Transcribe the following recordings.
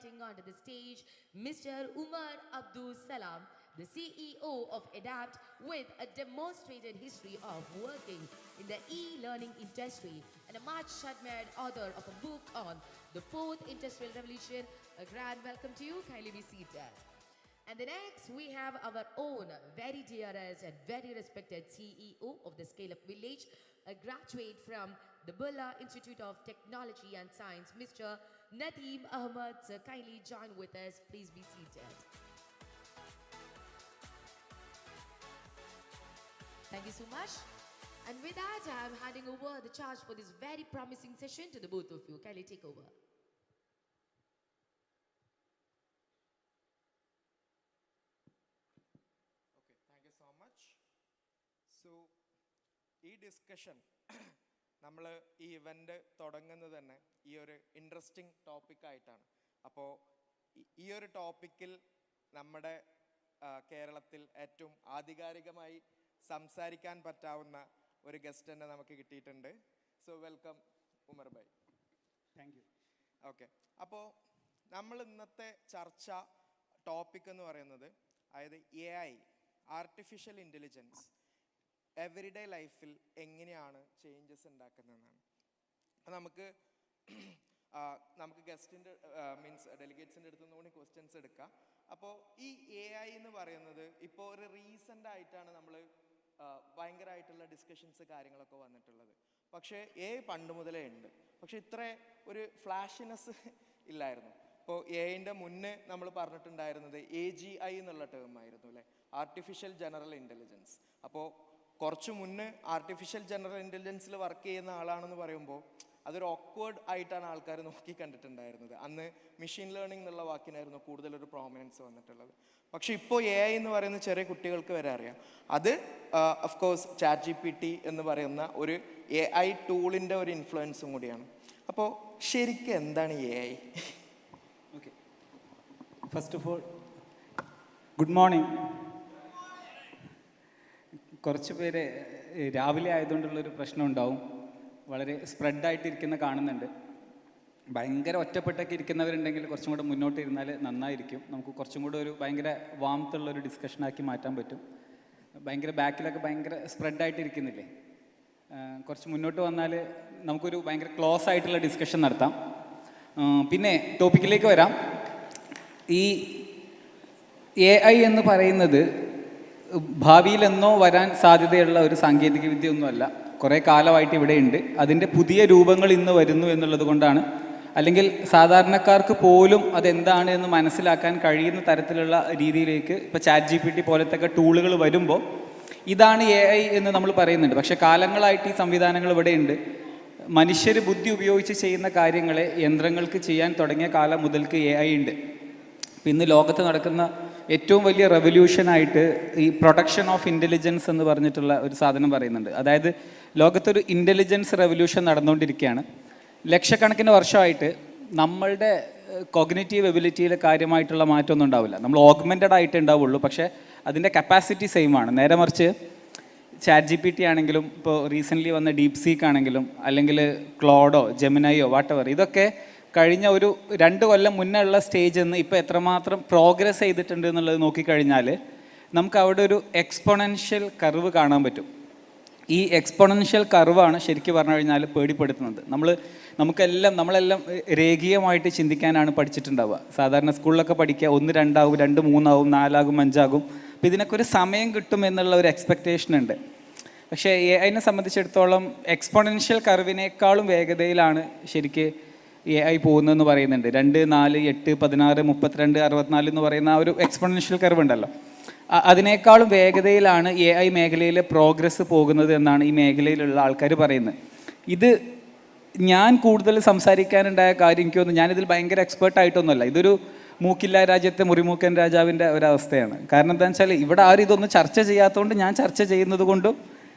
inviting onto the stage Mr. Umar Abdul Salam, the CEO of ADAPT, with a demonstrated history of working in the e-learning industry and a much admired author of a book on the fourth industrial revolution. A grand welcome to you. Kindly be seated. And the next, we have our own very dearest and very respected CEO of the Scale Up Village, a graduate from the Birla Institute of Technology and Science, Mr. Nadeem Ahmad. Sir, kindly join with us. Please be seated. Thank you so much. And with that, I'm handing over the charge for this very promising session to the both of you. Kindly take over. ഈ discussion നമ്മൾ ഈ event തുടങ്ങുന്നത് തന്നെ ഈ ഒരു interesting ടോപ്പിക്കായിട്ടാണ്. അപ്പോൾ ഈ ഒരു ടോപ്പിക്കിൽ നമ്മുടെ കേരളത്തിൽ ഏറ്റവും ആധികാരികമായി സംസാരിക്കാൻ പറ്റാവുന്ന ഒരു ഗസ്റ്റ് തന്നെ നമുക്ക് കിട്ടിയിട്ടുണ്ട്. So welcome Umar bhai. Thank you. Okay, അപ്പോൾ നമ്മൾ ഇന്നത്തെ ചർച്ച ടോപ്പിക് എന്ന് പറയുന്നത് അതായത് AI, ആർട്ടിഫിഷ്യൽ ഇൻ്റലിജൻസ് എവറിഡേ ലൈഫിൽ എങ്ങനെയാണ് ചേഞ്ചസ് ഉണ്ടാക്കുന്നതെന്നാണ്. അപ്പോൾ നമുക്ക് ഗസ്റ്റിൻ്റെ ഡെലിഗേറ്റ്സിൻ്റെ അടുത്ത് നിന്നുകൂടി ക്വസ്റ്റ്യൻസ് എടുക്കാം. അപ്പോൾ ഈ AI എന്ന് പറയുന്നത് ഇപ്പോൾ ഒരു റീസെൻ്റ് ആയിട്ടാണ് നമ്മൾ ഭയങ്കരമായിട്ടുള്ള ഡിസ്കഷൻസ് കാര്യങ്ങളൊക്കെ വന്നിട്ടുള്ളത്. പക്ഷേ പണ്ട് മുതലേ ഉണ്ട്, പക്ഷെ ഇത്ര ഒരു ഫ്ലാഷിനെസ് ഇല്ലായിരുന്നു. ഇപ്പോൾ AI മുന്നേ നമ്മൾ പറഞ്ഞിട്ടുണ്ടായിരുന്നത് AGI എന്നുള്ള ടേം ആയിരുന്നു അല്ലേ, ആർട്ടിഫിഷ്യൽ ജനറൽ ഇൻ്റലിജൻസ്. അപ്പോൾ കുറച്ച് മുന്നേ ആർട്ടിഫിഷ്യൽ ജനറൽ ഇൻ്റലിജൻസിൽ വർക്ക് ചെയ്യുന്ന ആളാണെന്ന് പറയുമ്പോൾ അതൊരു ഓക്വേർഡ് ആയിട്ടാണ് ആൾക്കാർ നോക്കി കണ്ടിട്ടുണ്ടായിരുന്നത്. അന്ന് മെഷീൻ ലേണിംഗ് എന്നുള്ള വാക്കിനായിരുന്നു കൂടുതലൊരു പ്രോമിനൻസ് വന്നിട്ടുള്ളത്. പക്ഷെ ഇപ്പോൾ AI എന്ന് പറയുന്ന ചെറിയ കുട്ടികൾക്ക് വരെ അറിയാം. അത് ഓഫ്കോഴ്സ് ChatGPT എന്ന് പറയുന്ന ഒരു AI ടൂളിൻ്റെ ഒരു ഇൻഫ്ലുവൻസും കൂടിയാണ്. അപ്പോൾ ശരിക്കും എന്താണ് AI? Okay, first of all good morning. കുറച്ച് പേര് രാവിലെ ആയതുകൊണ്ടുള്ളൊരു പ്രശ്നം ഉണ്ടാവും, വളരെ സ്പ്രെഡായിട്ടിരിക്കുന്ന കാണുന്നുണ്ട്. ഭയങ്കര ഒറ്റപ്പെട്ടൊക്കെ ഇരിക്കുന്നവരുണ്ടെങ്കിൽ കുറച്ചും കൂടെ മുന്നോട്ട് ഇരുന്നാൽ നന്നായിരിക്കും. നമുക്ക് കുറച്ചും കൂടെ ഒരു ഭയങ്കര വാംത്തുള്ളൊരു ഡിസ്കഷനാക്കി മാറ്റാൻ പറ്റും. ഭയങ്കര ബാക്കിലൊക്കെ ഭയങ്കര സ്പ്രെഡായിട്ടിരിക്കുന്നില്ലേ, കുറച്ച് മുന്നോട്ട് വന്നാൽ നമുക്കൊരു ഭയങ്കര ക്ലോസ് ആയിട്ടുള്ള ഡിസ്കഷൻ നടത്താം. പിന്നെ ടോപ്പിക്കിലേക്ക് വരാം. ഈ AI എന്ന് പറയുന്നത് ഭാവിയിലെന്നോ വരാൻ സാധ്യതയുള്ള ഒരു സാങ്കേതിക വിദ്യ ഒന്നുമല്ല, കുറേ കാലമായിട്ട് ഇവിടെയുണ്ട്. അതിൻ്റെ പുതിയ രൂപങ്ങൾ ഇന്ന് വരുന്നു എന്നുള്ളത് കൊണ്ടാണ്, അല്ലെങ്കിൽ സാധാരണക്കാർക്ക് പോലും അതെന്താണ് എന്ന് മനസ്സിലാക്കാൻ കഴിയുന്ന തരത്തിലുള്ള രീതിയിലേക്ക് ഇപ്പോൾ ChatGPT പോലത്തെ ടൂളുകൾ വരുമ്പോൾ ഇതാണ് AI എന്ന് നമ്മൾ പറയുന്നുണ്ട്. പക്ഷേ കാലങ്ങളായിട്ട് ഈ സംവിധാനങ്ങൾ ഇവിടെയുണ്ട്. മനുഷ്യർ ബുദ്ധി ഉപയോഗിച്ച് ചെയ്യുന്ന കാര്യങ്ങളെ യന്ത്രങ്ങൾക്ക് ചെയ്യാൻ തുടങ്ങിയ കാലം മുതൽക്ക് AI ഉണ്ട്. ഇന്ന് ലോകത്ത് നടക്കുന്ന ഏറ്റവും വലിയ റെവല്യൂഷനായിട്ട് ഈ പ്രൊഡക്ഷൻ ഓഫ് ഇൻ്റലിജൻസ് എന്ന് പറഞ്ഞിട്ടുള്ള ഒരു സാധനം പറയുന്നുണ്ട്. അതായത് ലോകത്തൊരു ഇൻ്റലിജൻസ് റെവല്യൂഷൻ നടന്നുകൊണ്ടിരിക്കുകയാണ്. ലക്ഷക്കണക്കിന് വർഷമായിട്ട് നമ്മളുടെ കോഗ്നിറ്റീവ് എബിലിറ്റിയിൽ കാര്യമായിട്ടുള്ള മാറ്റമൊന്നും ഉണ്ടാവില്ല. നമ്മൾ ഓഗ്മെൻറ്റഡ് ആയിട്ട് ഉണ്ടാവുള്ളൂ, പക്ഷേ അതിൻ്റെ കപ്പാസിറ്റി സെയിം ആണ്. നേരെ മറിച്ച് ChatGPT ആണെങ്കിലും ഇപ്പോൾ റീസെൻ്റ്ലി വന്ന DeepSeek ആണെങ്കിലും അല്ലെങ്കിൽ ക്ലോഡോ ജെമിനൈയോ വാട്ടെവർ, ഇതൊക്കെ കഴിഞ്ഞ ഒരു 2 കൊല്ലം മുന്നേ ഉള്ള സ്റ്റേജിൽ നിന്ന് ഇപ്പോൾ എത്രമാത്രം പ്രോഗ്രസ് ചെയ്തിട്ടുണ്ട് എന്നുള്ളത് നോക്കിക്കഴിഞ്ഞാൽ നമുക്ക് അവിടെ ഒരു എക്സ്പൊണൻഷ്യൽ കർവ് കാണാൻ പറ്റും. ഈ എക്സ്പൊണൻഷ്യൽ കർവാണ് ശരിക്കും പറഞ്ഞു കഴിഞ്ഞാൽ പേടിപ്പെടുത്തുന്നത്. നമ്മളെല്ലാം രേഖീയമായിട്ട് ചിന്തിക്കാനാണ് പഠിച്ചിട്ടുണ്ടാവുക. സാധാരണ സ്കൂളിലൊക്കെ പഠിക്കുക 1, 2 ആകും, 2, 3 ആകും, 4 ആകും, 5 ആകും. അപ്പോൾ ഇതിനൊക്കെ ഒരു സമയം കിട്ടും എന്നുള്ള ഒരു എക്സ്പെക്റ്റേഷൻ ഉണ്ട്. പക്ഷേ AI സംബന്ധിച്ചിടത്തോളം എക്സ്പൊണൻഷ്യൽ കർവിനേക്കാളും വേഗതയിലാണ് ശരിക്ക് AI പോകുന്നതെന്ന് പറയുന്നുണ്ട്. 2, 4, 8, 16, 32, 64 എന്ന് പറയുന്ന ആ ഒരു എക്സ്പൊണൻഷ്യൽ കർവ് ഉണ്ടല്ലോ, അതിനേക്കാളും വേഗതയിലാണ് AI മേഖലയിലെ പ്രോഗ്രസ് പോകുന്നത് എന്നാണ് ഈ മേഖലയിലുള്ള ആൾക്കാർ പറയുന്നത്. ഇത് ഞാൻ കൂടുതൽ സംസാരിക്കാനുണ്ടായ കാര്യം എനിക്ക് തോന്നുന്നു, ഞാനിതിൽ ഭയങ്കര എക്സ്പേർട്ടായിട്ടൊന്നുമല്ല. ഇതൊരു മൂക്കില്ല രാജ്യത്തെ മുറിമൂക്കൻ രാജാവിൻ്റെ ഒരവസ്ഥയാണ്. കാരണം എന്താണെന്ന് വെച്ചാൽ ഇവിടെ ആരും ഇതൊന്നും ചർച്ച ചെയ്യാത്തതുകൊണ്ട് ഞാൻ ചർച്ച ചെയ്യുന്നത് കൊണ്ടും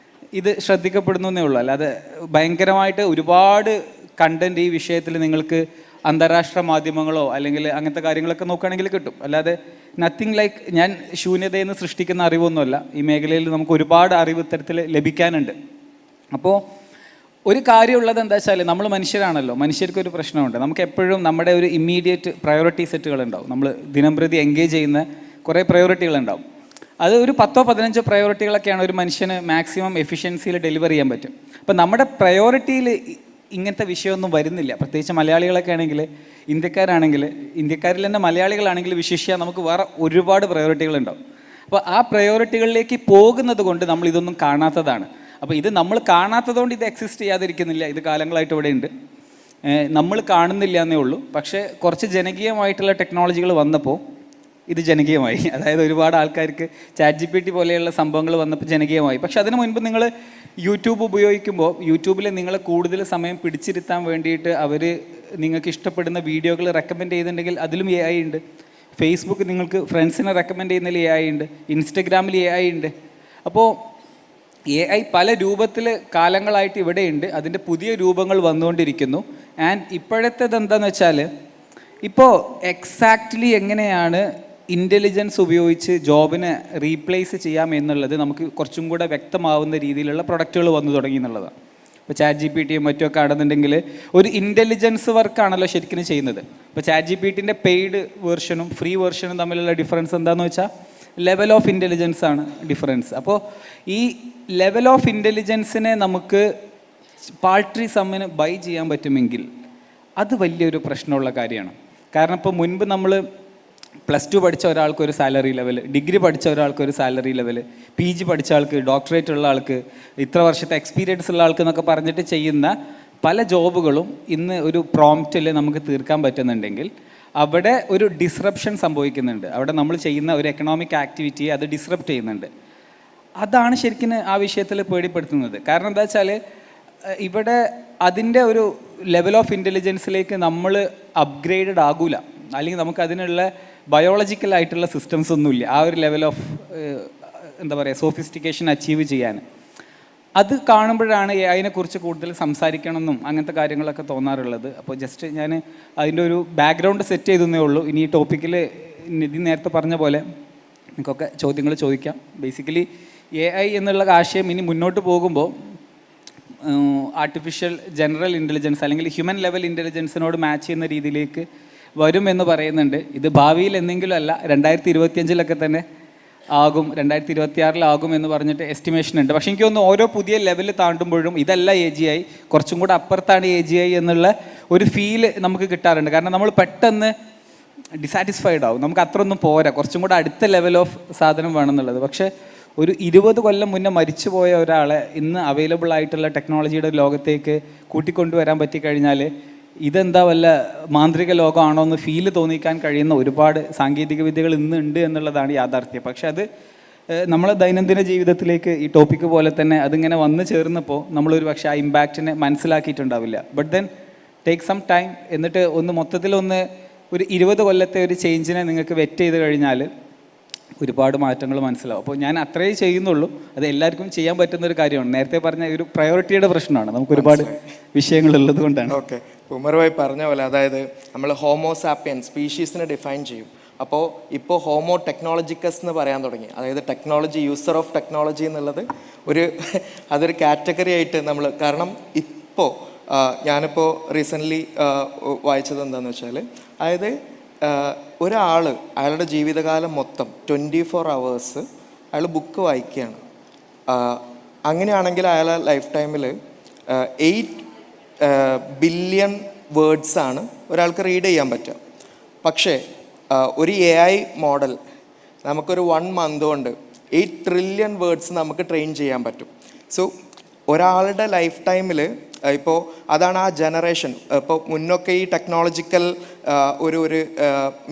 ഇത് ശ്രദ്ധിക്കപ്പെടുന്നു എന്നേ ഉള്ളൂ. അല്ലാതെ ഭയങ്കരമായിട്ട് ഒരുപാട് കണ്ടൻറ്റ് ഈ വിഷയത്തിൽ നിങ്ങൾക്ക് അന്താരാഷ്ട്ര മാധ്യമങ്ങളോ അല്ലെങ്കിൽ അങ്ങനത്തെ കാര്യങ്ങളൊക്കെ നോക്കുകയാണെങ്കിൽ കിട്ടും. അല്ലാതെ നത്തിങ് ലൈക്ക് ഞാൻ ശൂന്യതയിൽ നിന്ന് സൃഷ്ടിക്കുന്ന അറിവൊന്നുമല്ല. ഈ മേഖലയിൽ നമുക്ക് ഒരുപാട് അറിവ് ഇത്തരത്തിൽ ലഭിക്കാനുണ്ട്. അപ്പോൾ ഒരു കാര്യമുള്ളത് എന്താ വെച്ചാൽ നമ്മൾ മനുഷ്യരാണല്ലോ, മനുഷ്യർക്കൊരു പ്രശ്നമുണ്ട്. നമുക്ക് എപ്പോഴും നമ്മുടെ ഒരു ഇമ്മീഡിയറ്റ് പ്രയോറിറ്റി സെറ്റുകൾ ഉണ്ടാവും. നമ്മൾ ദിനംപ്രതി എൻഗേജ് ചെയ്യുന്ന കുറേ പ്രയോറിറ്റികളുണ്ടാവും. അത് ഒരു 10-15 പ്രയോറിറ്റികളൊക്കെയാണ് ഒരു മനുഷ്യന് മാക്സിമം എഫിഷ്യൻസിയിൽ ഡെലിവർ ചെയ്യാൻ പറ്റും. അപ്പം നമ്മുടെ പ്രയോറിറ്റിയിൽ ഇങ്ങനത്തെ വിഷയമൊന്നും വരുന്നില്ല. പ്രത്യേകിച്ച് മലയാളികളൊക്കെ ആണെങ്കിൽ, ഇന്ത്യക്കാരിൽ തന്നെ മലയാളികളാണെങ്കിൽ വിശേഷിച്ചാൽ നമുക്ക് വേറെ ഒരുപാട് പ്രയോറിറ്റികളുണ്ടാവും. അപ്പോൾ ആ പ്രയോറിറ്റികളിലേക്ക് പോകുന്നത് കൊണ്ട് നമ്മൾ ഇതൊന്നും കാണാത്തതാണ്. അപ്പോൾ ഇത് നമ്മൾ കാണാത്തതുകൊണ്ട് ഇത് എക്സിസ്റ്റ് ചെയ്യാതിരിക്കുന്നില്ല. ഇത് കാലങ്ങളായിട്ട് ഇവിടെ ഉണ്ട്, നമ്മൾ കാണുന്നില്ല എന്നേ ഉള്ളൂ. പക്ഷേ കുറച്ച് ജനകീയമായിട്ടുള്ള ടെക്നോളജികൾ വന്നപ്പോൾ ഇത് ജനകീയമായി. അതായത് ഒരുപാട് ആൾക്കാർക്ക് ChatGPT പോലെയുള്ള സംഭവങ്ങൾ വന്നപ്പോൾ ജനകീയമായി. പക്ഷെ അതിന് മുൻപ് നിങ്ങൾ യൂട്യൂബ് ഉപയോഗിക്കുമ്പോൾ യൂട്യൂബിൽ നിങ്ങൾ കൂടുതൽ സമയം പിടിച്ചിരുത്താൻ വേണ്ടിയിട്ട് അവർ നിങ്ങൾക്ക് ഇഷ്ടപ്പെടുന്ന വീഡിയോകൾ റെക്കമെൻഡ് ചെയ്തിട്ടുണ്ടെങ്കിൽ അതിലും AI ഉണ്ട്. ഫേസ്ബുക്ക് നിങ്ങൾക്ക് ഫ്രണ്ട്സിനെ റെക്കമെൻഡ് ചെയ്യുന്നതിൽ AI ഉണ്ട്. ഇൻസ്റ്റഗ്രാമിൽ AI ഉണ്ട്. അപ്പോൾ AI പല രൂപത്തിൽ കാലങ്ങളായിട്ട് ഇവിടെയുണ്ട്. അതിൻ്റെ പുതിയ രൂപങ്ങൾ വന്നുകൊണ്ടിരിക്കുന്നു. ആൻഡ് ഇപ്പോഴത്തേത് എന്താണെന്ന് വെച്ചാൽ, ഇപ്പോൾ എക്സാക്റ്റ്ലി എങ്ങനെയാണ് ഇൻ്റലിജൻസ് ഉപയോഗിച്ച് ജോബിനെ റീപ്ലേസ് ചെയ്യാം എന്നുള്ളത് നമുക്ക് കുറച്ചും കൂടെ വ്യക്തമാവുന്ന രീതിയിലുള്ള പ്രൊഡക്റ്റുകൾ വന്നു തുടങ്ങി എന്നുള്ളതാണ്. ഇപ്പോൾ ChatGPTയും മറ്റുമൊക്കെ ആണെന്നുണ്ടെങ്കിൽ ഒരു ഇൻ്റലിജൻസ് വർക്കാണല്ലോ ശരിക്കും ചെയ്യുന്നത്. ഇപ്പോൾ ChatGPTൻ്റെ പെയ്ഡ് വേർഷനും ഫ്രീ വേർഷനും തമ്മിലുള്ള ഡിഫറൻസ് എന്താണെന്ന് വെച്ചാൽ ലെവൽ ഓഫ് ഇൻ്റലിജൻസ് ആണ് ഡിഫറൻസ്. അപ്പോൾ ഈ ലെവൽ ഓഫ് ഇൻ്റലിജൻസിനെ നമുക്ക് പാൾട്രി സമ്മിന് ബൈ ചെയ്യാൻ പറ്റുമെങ്കിൽ അത് വലിയൊരു പ്രശ്നമുള്ള കാര്യമാണ്. കാരണം ഇപ്പോൾ മുൻപ് നമ്മൾ +2 പഠിച്ച ഒരാൾക്ക് ഒരു സാലറി ലെവൽ, ഡിഗ്രി പഠിച്ച ഒരാൾക്ക് ഒരു സാലറി ലെവൽ, PG പഠിച്ച ആൾക്ക്, ഡോക്ടറേറ്റ് ഉള്ള ആൾക്ക്, ഇത്ര വർഷത്തെ എക്സ്പീരിയൻസ് ഉള്ള ആൾക്ക് എന്നൊക്കെ പറഞ്ഞിട്ട് ചെയ്യുന്ന പല ജോബുകളും ഇന്ന് ഒരു പ്രോംപ്റ്റിൽ നമുക്ക് തീർക്കാൻ പറ്റുന്നുണ്ടെങ്കിൽ അവിടെ ഒരു ഡിസ്റപ്ഷൻ സംഭവിക്കുന്നുണ്ട്. അവിടെ നമ്മൾ ചെയ്യുന്ന ഒരു എക്കണോമിക് ആക്ടിവിറ്റിയെ അത് ഡിസ്റപ്റ്റ് ചെയ്യുന്നുണ്ട്. അതാണ് ശരിക്കും ആ വിഷയത്തിൽ പേടിപ്പെടുത്തുന്നത്. കാരണം എന്താ വെച്ചാൽ ഇവിടെ അതിൻ്റെ ഒരു ലെവൽ ഓഫ് ഇൻ്റലിജൻസിലേക്ക് നമ്മൾ അപ്ഗ്രേഡഡ് ആകൂല, അല്ലെങ്കിൽ നമുക്ക് അതിനുള്ള ബയോളജിക്കലായിട്ടുള്ള സിസ്റ്റംസ് ഒന്നുമില്ല ആ ഒരു ലെവൽ ഓഫ് എന്താ പറയുക സോഫിസ്റ്റിക്കേഷൻ അച്ചീവ് ചെയ്യാൻ. അത് കാണുമ്പോഴാണ് അതിനെക്കുറിച്ച് കൂടുതൽ സംസാരിക്കണമെന്നും അങ്ങനത്തെ കാര്യങ്ങളൊക്കെ തോന്നാറുള്ളത്. അപ്പോൾ ജസ്റ്റ് ഞാൻ അതിൻ്റെ ഒരു ബാക്ക്ഗ്രൗണ്ട് സെറ്റ് ചെയ്തേ ഉള്ളൂ. ഇനി ഈ ടോപ്പിക്കിൽ നിധി നേരത്തെ പറഞ്ഞ പോലെ നിങ്ങൾക്കൊക്കെ ചോദ്യങ്ങൾ ചോദിക്കാം. ബേസിക്കലി AI എന്നുള്ള ആശയം ഇനി മുന്നോട്ട് പോകുമ്പോൾ ആർട്ടിഫിഷ്യൽ ജനറൽ ഇൻ്റലിജൻസ് അല്ലെങ്കിൽ ഹ്യൂമൻ ലെവൽ ഇൻ്റലിജൻസിനോട് മാച്ച് ചെയ്യുന്ന രീതിയിലേക്ക് വരുമെന്ന് പറയുന്നുണ്ട്. ഇത് ഭാവിയിൽ എന്തെങ്കിലും അല്ല, 2025 തന്നെ ആകും, 2026 എന്ന് പറഞ്ഞിട്ട് എസ്റ്റിമേഷൻ ഉണ്ട്. പക്ഷേ എനിക്ക് തോന്നുന്നു ഓരോ പുതിയ ലെവൽ താണ്ടുമ്പോഴും ഇതല്ല AGI, കുറച്ചും കൂടെ അപ്പുറത്താണ് AGI എന്നുള്ള ഒരു ഫീല് നമുക്ക് കിട്ടാറുണ്ട്. കാരണം നമ്മൾ പെട്ടെന്ന് ഡിസാറ്റിസ്ഫൈഡ് ആവും, നമുക്ക് അത്രയൊന്നും പോരാ, കുറച്ചും കൂടെ അടുത്ത ലെവൽ ഓഫ് സാധനം വേണമെന്നുള്ളത്. പക്ഷേ ഒരു 20 കൊല്ലം മുന്നേ മരിച്ചുപോയ ഒരാളെ ഇന്ന് അവൈലബിൾ ആയിട്ടുള്ള ടെക്നോളജിയുടെ ലോകത്തേക്ക് കൂട്ടിക്കൊണ്ടുവരാൻ പറ്റിക്കഴിഞ്ഞാൽ ഇതെന്താ വല്ല മാന്ത്രിക ലോകമാണോ എന്ന് ഫീല് തോന്നിക്കാൻ കഴിയുന്ന ഒരുപാട് സാങ്കേതിക വിദ്യകൾ ഇന്ന് ഉണ്ട് എന്നുള്ളതാണ് യാഥാർത്ഥ്യം. പക്ഷെ അത് നമ്മളെ ദൈനംദിന ജീവിതത്തിലേക്ക് ഈ ടോപ്പിക്ക് പോലെ തന്നെ അതിങ്ങനെ വന്നു ചേർന്നപ്പോൾ നമ്മളൊരു പക്ഷേ ആ ഇമ്പാക്റ്റിനെ മനസ്സിലാക്കിയിട്ടുണ്ടാവില്ല. But then take some time, എന്നിട്ട് മൊത്തത്തിലൊന്ന് ഒരു 20 കൊല്ലത്തെ ഒരു ചേഞ്ചിനെ നിങ്ങൾക്ക് വെറ്റ് ചെയ്ത് കഴിഞ്ഞാൽ ഒരുപാട് മാറ്റങ്ങൾ മനസ്സിലാവും. അപ്പോൾ ഞാൻ അത്രേ ചെയ്യുന്നുള്ളൂ. അത് എല്ലാവർക്കും ചെയ്യാൻ പറ്റുന്ന ഒരു കാര്യമാണ്. നേരത്തെ പറഞ്ഞ ഒരു പ്രയോറിറ്റിയുടെ പ്രശ്നമാണ്, നമുക്ക് ഒരുപാട് വിഷയങ്ങളുള്ളത് കൊണ്ടാണ്. ഓക്കെ, ഉമർ ഭായി പറഞ്ഞ പോലെ അതായത് നമ്മൾ ഹോമോസാപ്പിയൻ സ്പീഷീസിനെ ഡിഫൈൻ ചെയ്യും. അപ്പോൾ ഇപ്പോൾ ഹോമോ ടെക്നോളജിക്കസ് എന്ന് പറയാൻ തുടങ്ങി. അതായത് ടെക്നോളജി, യൂസർ ഓഫ് ടെക്നോളജി എന്നുള്ളത് അതൊരു കാറ്റഗറി ആയിട്ട് നമ്മൾ, കാരണം ഇപ്പോൾ ഞാനിപ്പോൾ റീസെൻ്റ്ലി വായിച്ചത് എന്താണെന്ന് വെച്ചാൽ, അതായത് ഒരാൾ അയാളുടെ ജീവിതകാലം മൊത്തം 24 hours അയാൾ ബുക്ക് വായിക്കുകയാണ്. അങ്ങനെയാണെങ്കിൽ അയാളെ ലൈഫ് ടൈമിൽ 8 ബില്യൺ വേർഡ്സാണ് ഒരാൾക്ക് റീഡ് ചെയ്യാൻ പറ്റുക. പക്ഷേ ഒരു AI മോഡൽ നമുക്കൊരു 1 month കൊണ്ട് 8 ട്രില്യൺ വേർഡ്സ് നമുക്ക് ട്രെയിൻ ചെയ്യാൻ പറ്റും. സോ ഒരാളുടെ ലൈഫ് ടൈമിൽ ഇപ്പോൾ അതാണ് ആ ജനറേഷൻ. ഇപ്പോൾ മുന്നൊക്കെ ഈ ടെക്നോളജിക്കൽ ഒരു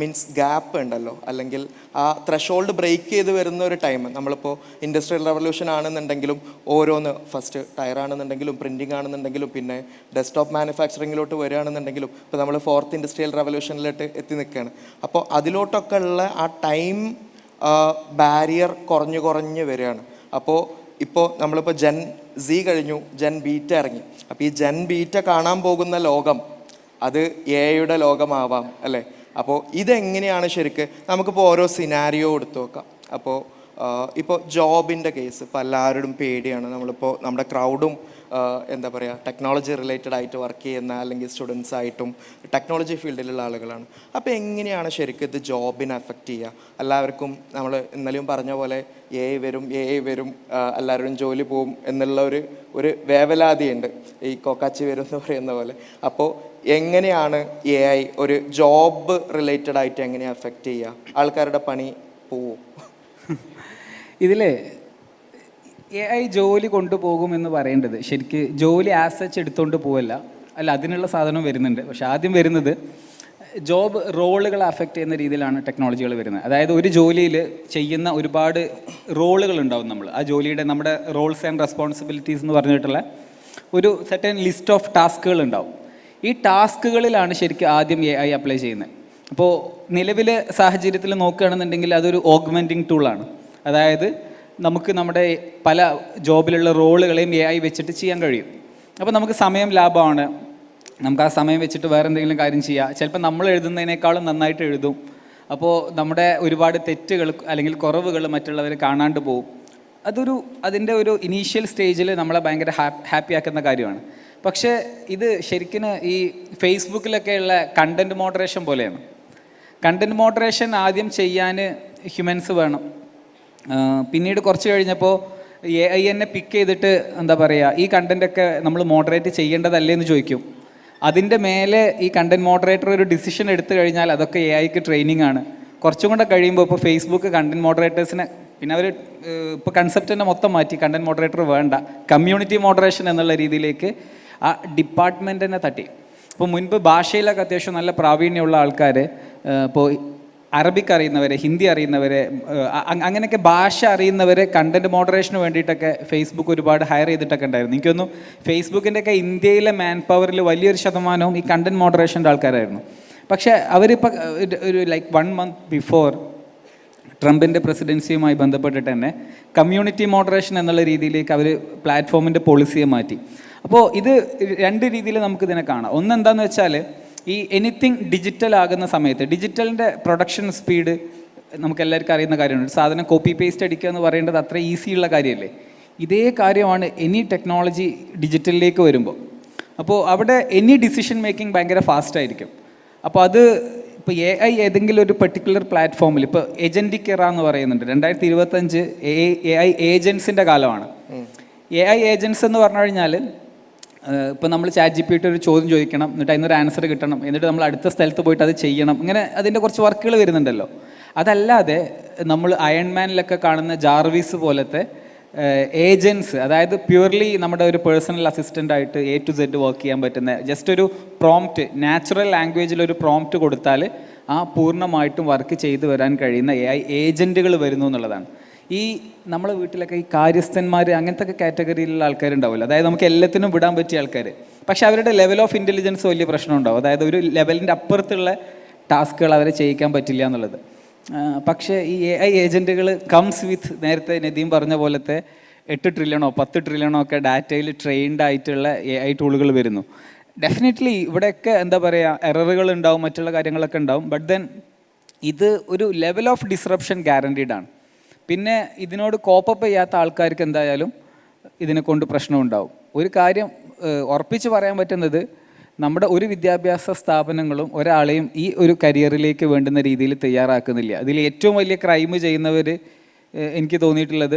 മീൻസ് ഗ്യാപ്പ് ഉണ്ടല്ലോ, അല്ലെങ്കിൽ ആ ത്രഷോൾഡ് ബ്രേക്ക് ചെയ്ത് വരുന്ന ഒരു ടൈം. നമ്മളിപ്പോൾ ഇൻഡസ്ട്രിയൽ റവല്യൂഷൻ ആണെന്നുണ്ടെങ്കിലും ഓരോന്ന്, ഫസ്റ്റ് ടയർ ആണെന്നുണ്ടെങ്കിലും പ്രിൻറ്റിങ് ആണെന്നുണ്ടെങ്കിലും പിന്നെ ഡെസ്ക്ടോപ്പ് മാനുഫാക്ചറിങ്ങിലോട്ട് വരികയാണെന്നുണ്ടെങ്കിലും ഇപ്പോൾ നമ്മൾ 4th ഇൻഡസ്ട്രിയൽ റവല്യൂഷനിലോട്ട് എത്തി നിൽക്കുകയാണ്. അപ്പോൾ അതിലോട്ടൊക്കെ ഉള്ള ആ ടൈം ബാരിയർ കുറഞ്ഞ് വരികയാണ്. അപ്പോൾ ഇപ്പോൾ നമ്മളിപ്പോൾ ജെൻ Z കഴിഞ്ഞു, ജെൻ ബീറ്റ ഇറങ്ങി. അപ്പോൾ ഈ ജെൻ ബീറ്റ കാണാൻ പോകുന്ന ലോകം അത് AI ലോകമാവാം അല്ലേ? അപ്പോൾ ഇതെങ്ങനെയാണ് ശരിക്ക് നമുക്കിപ്പോൾ ഓരോ സിനാരിയോ എടുത്തു നോക്കാം. അപ്പോൾ ഇപ്പോൾ ജോബിൻ്റെ കേസ് ഇപ്പോൾ എല്ലാവരോടും പേടിയാണ്. നമ്മളിപ്പോൾ നമ്മുടെ ക്രൗഡും എന്താ പറയുക ടെക്നോളജി റിലേറ്റഡ് ആയിട്ട് വർക്ക് ചെയ്യുന്ന അല്ലെങ്കിൽ സ്റ്റുഡൻസ് ആയിട്ടും ടെക്നോളജി ഫീൽഡിലുള്ള ആളുകളാണ്. അപ്പോൾ എങ്ങനെയാണ് ശരിക്കും ഇത് ജോബിനെ അഫക്റ്റ് ചെയ്യുക? എല്ലാവർക്കും നമ്മൾ ഇന്നലെയും പറഞ്ഞ പോലെ AI വരും എല്ലാവരും ജോലി പോവും എന്നുള്ള ഒരു വേവലാതിയുണ്ട്, ഈ കോക്കാച്ചി വരും എന്ന് പറയുന്ന പോലെ. അപ്പോൾ എങ്ങനെയാണ് AI ഒരു ജോബ് റിലേറ്റഡ് ആയിട്ട് എങ്ങനെയാണ് അഫക്റ്റ് ചെയ്യുക? ആൾക്കാരുടെ പണി പോവും? ഇതിൽ AI ജോലി കൊണ്ടുപോകുമെന്ന് പറയേണ്ടത് ശരിക്ക് ജോലി ആസച്ച് എടുത്തുകൊണ്ട് പോവല്ല, അല്ല അതിനുള്ള സാധനം വരുന്നുണ്ട്. പക്ഷെ ആദ്യം വരുന്നത് ജോബ് റോളുകൾ അഫക്റ്റ് ചെയ്യുന്ന രീതിയിലാണ് ടെക്നോളജികൾ വരുന്നത്. അതായത് ഒരു ജോലിയിൽ ചെയ്യുന്ന ഒരുപാട് റോളുകൾ ഉണ്ടാവും. ആ ജോലിയുടെ നമ്മുടെ റോൾസ് ആൻഡ് റെസ്പോൺസിബിലിറ്റീസ് എന്ന് പറഞ്ഞിട്ടുള്ള ഒരു സെർട്ടൻ ലിസ്റ്റ് ഓഫ് ടാസ്കുകൾ ഉണ്ടാവും. ഈ ടാസ്കുകളിലാണ് ശരിക്കും ആദ്യം AI അപ്ലൈ ചെയ്യുന്നത്. അപ്പോൾ നിലവിലെ സാഹചര്യത്തിൽ നോക്കുകയാണെന്നുണ്ടെങ്കിൽ അതൊരു ഓഗ്മെൻറ്റിങ് ടൂളാണ്. അതായത് നമുക്ക് നമ്മുടെ പല ജോബിലുള്ള റോളുകളെയും AI വെച്ചിട്ട് ചെയ്യാൻ കഴിയും. അപ്പോൾ നമുക്ക് സമയം ലാഭമാണ്, നമുക്ക് ആ സമയം വെച്ചിട്ട് വേറെ എന്തെങ്കിലും കാര്യം ചെയ്യാം. ചിലപ്പോൾ നമ്മൾ എഴുതുന്നതിനേക്കാളും നന്നായിട്ട് എഴുതും. അപ്പോൾ നമ്മുടെ ഒരുപാട് തെറ്റുകൾ അല്ലെങ്കിൽ കുറവുകൾ മറ്റുള്ളവർ കാണാണ്ട് പോകും. അതിൻ്റെ ഒരു ഇനീഷ്യൽ സ്റ്റേജിൽ നമ്മളെ ഭയങ്കര ഹാപ്പി ആക്കുന്ന കാര്യമാണ്. പക്ഷേ ഇത് ശരിക്കും ഈ ഫേസ്ബുക്കിലൊക്കെയുള്ള കണ്ടൻറ് മോഡറേഷൻ പോലെയാണ്. കണ്ടൻറ് മോഡറേഷൻ ആദ്യം ചെയ്യാൻ ഹ്യൂമൻസ് വേണം. പിന്നീട് കുറച്ച് കഴിഞ്ഞപ്പോൾ AI എന്നെ പിക്ക് ചെയ്തിട്ട് എന്താ പറയുക, ഈ കണ്ടൻറ്റൊക്കെ നമ്മൾ മോഡറേറ്റ് ചെയ്യേണ്ടതല്ലേ എന്ന് ചോദിക്കും. അതിൻ്റെ മേലെ ഈ കണ്ടൻറ് മോഡറേറ്റർ ഒരു ഡിസിഷൻ എടുത്തു കഴിഞ്ഞാൽ അതൊക്കെ AIക്ക് ട്രെയിനിങ് ആണ്. കുറച്ചും കൂടെ കഴിയുമ്പോൾ ഇപ്പോൾ ഫേസ്ബുക്ക് കണ്ടൻറ് മോഡറേറ്റേഴ്സിനെ പിന്നെ അവർ ഇപ്പോൾ കൺസെപ്റ്റ് തന്നെ മൊത്തം മാറ്റി. കണ്ടൻറ് മോഡറേറ്റർ വേണ്ട, കമ്മ്യൂണിറ്റി മോഡറേഷൻ എന്നുള്ള രീതിയിലേക്ക് ആ ഡിപ്പാർട്ട്മെൻറ്റ് തന്നെ തട്ടി. ഇപ്പോൾ മുൻപ് ഭാഷയിലൊക്കെ അത്യാവശ്യം നല്ല പ്രാവീണ്യമുള്ള ആൾക്കാർ, ഇപ്പോൾ അറബിക് അറിയുന്നവരെ, ഹിന്ദി അറിയുന്നവരെ, അങ്ങനെയൊക്കെ ഭാഷ അറിയുന്നവരെ കണ്ടൻറ് മോഡറേഷന് വേണ്ടിയിട്ടൊക്കെ ഫേസ്ബുക്ക് ഒരുപാട് ഹയർ ചെയ്തിട്ടൊക്കെ ഉണ്ടായിരുന്നു. എനിക്കൊന്നു ഫേസ്ബുക്കിൻ്റെയൊക്കെ ഇന്ത്യയിലെ മാൻ പവറിൽ വലിയൊരു ശതമാനവും ഈ കണ്ടൻറ് മോഡറേഷൻ്റെ ആൾക്കാരായിരുന്നു. പക്ഷേ അവരിപ്പോൾ ഒരു 1 month ബിഫോർ ട്രംപിൻ്റെ പ്രസിഡൻസിയുമായി ബന്ധപ്പെട്ടിട്ട് തന്നെ കമ്മ്യൂണിറ്റി മോഡറേഷൻ എന്നുള്ള രീതിയിലേക്ക് അവർ പ്ലാറ്റ്ഫോമിൻ്റെ പോളിസിയെ മാറ്റി. അപ്പോൾ ഇത് 2 രീതിയിൽ നമുക്കിതിനെ കാണാം. ഒന്നെന്താണെന്ന് വെച്ചാൽ ഈ എനിത്തിങ് ഡിജിറ്റൽ ആകുന്ന സമയത്ത് ഡിജിറ്റലിൻ്റെ പ്രൊഡക്ഷൻ സ്പീഡ് നമുക്ക് എല്ലാവർക്കും അറിയുന്ന കാര്യമാണ്. സാധനം കോപ്പി പേസ്റ്റ് അടിക്കുക എന്ന് പറയേണ്ടത് അത്ര ഈസിയുള്ള കാര്യമല്ലേ. ഇതേ കാര്യമാണ് എനി ടെക്നോളജി ഡിജിറ്റലിലേക്ക് വരുമ്പോൾ. അപ്പോൾ അവിടെ എനി ഡിസിഷൻ മേക്കിംഗ് ഭയങ്കര ഫാസ്റ്റായിരിക്കും. അപ്പോൾ അത് ഇപ്പോൾ AI ഏതെങ്കിലും ഒരു പെർട്ടിക്കുലർ പ്ലാറ്റ്ഫോമിൽ ഇപ്പോൾ ഏജൻറ്റിക് എറ എന്ന് പറയുന്നുണ്ട്. 2025 AI ഏജൻസിൻ്റെ കാലമാണ്. AI ഏജൻസ് എന്ന് പറഞ്ഞു കഴിഞ്ഞാൽ ഇപ്പോൾ നമ്മൾ ChatGPT ഒരു ചോദ്യം ചോദിക്കണം, എന്നിട്ട് അതിനൊരു ആൻസർ കിട്ടണം, എന്നിട്ട് നമ്മൾ അടുത്ത സ്ഥലത്ത് പോയിട്ട് അത് ചെയ്യണം, ഇങ്ങനെ അതിൻ്റെ കുറച്ച് വർക്കുകൾ വരുന്നുണ്ടല്ലോ. അതല്ലാതെ നമ്മൾ അയൺമാനിലൊക്കെ കാണുന്ന ജാർവിസ് പോലത്തെ ഏജൻസ്, അതായത് പ്യൂർലി നമ്മുടെ ഒരു പേഴ്സണൽ അസിസ്റ്റൻ്റ് ആയിട്ട് A to Z വർക്ക് ചെയ്യാൻ പറ്റുന്ന ജസ്റ്റ് ഒരു പ്രോംപ്റ്റ്, നാച്ചുറൽ ലാംഗ്വേജിലൊരു പ്രോംപ്റ്റ് കൊടുത്താൽ ആ പൂർണ്ണമായിട്ടും വർക്ക് ചെയ്തു വരാൻ കഴിയുന്ന AI ഏജൻറ്റുകൾ വരുന്നു എന്നുള്ളതാണ്. ഈ നമ്മളെ വീട്ടിലൊക്കെ ഈ കാര്യസ്ഥന്മാർ അങ്ങനത്തെ ഒക്കെ കാറ്റഗറിയിലുള്ള ആൾക്കാരുണ്ടാവില്ല. അതായത് നമുക്ക് എല്ലാത്തിനും വിടാൻ പറ്റിയ ആൾക്കാർ, പക്ഷെ അവരുടെ ലെവൽ ഓഫ് ഇൻ്റലിജൻസ് വലിയ പ്രശ്നം ഉണ്ടാവും. അതായത് ഒരു ലെവലിൻ്റെ അപ്പുറത്തുള്ള ടാസ്കുകൾ അവരെ ചെയ്യിക്കാൻ പറ്റില്ല എന്നുള്ളത്. പക്ഷേ ഈ AI ഏജൻറ്റുകൾ കംസ് വിത്ത് നേരത്തെ നദീം പറഞ്ഞ പോലത്തെ 8 ട്രില്യണോ 10 ട്രില്യണോ ഒക്കെ ഡാറ്റയിൽ ട്രെയിൻഡ് ആയിട്ടുള്ള AI ടൂളുകൾ വരുന്നു. ഡെഫിനറ്റ്ലി ഇവിടെയൊക്കെ എന്താ പറയുക, എററുകൾ ഉണ്ടാവും, മറ്റുള്ള കാര്യങ്ങളൊക്കെ ഉണ്ടാവും. ബട്ട് ദെൻ ഇത് ഒരു ലെവൽ ഓഫ് ഡിസ്റപ്ഷൻ ഗ്യാരണ്ടീഡ് ആണ്. പിന്നെ ഇതിനോട് കോപ്പപ്പ് ചെയ്യാത്ത ആൾക്കാർക്ക് എന്തായാലും ഇതിനെ കൊണ്ട് പ്രശ്നമുണ്ടാവും. ഒരു കാര്യം ഉറപ്പിച്ച് പറയാൻ പറ്റുന്നത്, നമ്മുടെ ഒരു വിദ്യാഭ്യാസ സ്ഥാപനങ്ങളും ഒരാളെയും ഈ ഒരു കരിയറിലേക്ക് വേണ്ടുന്ന രീതിയിൽ തയ്യാറാക്കുന്നില്ല. അതിൽ ഏറ്റവും വലിയ ക്രൈം ചെയ്യുന്നവർ എനിക്ക് തോന്നിയിട്ടുള്ളത്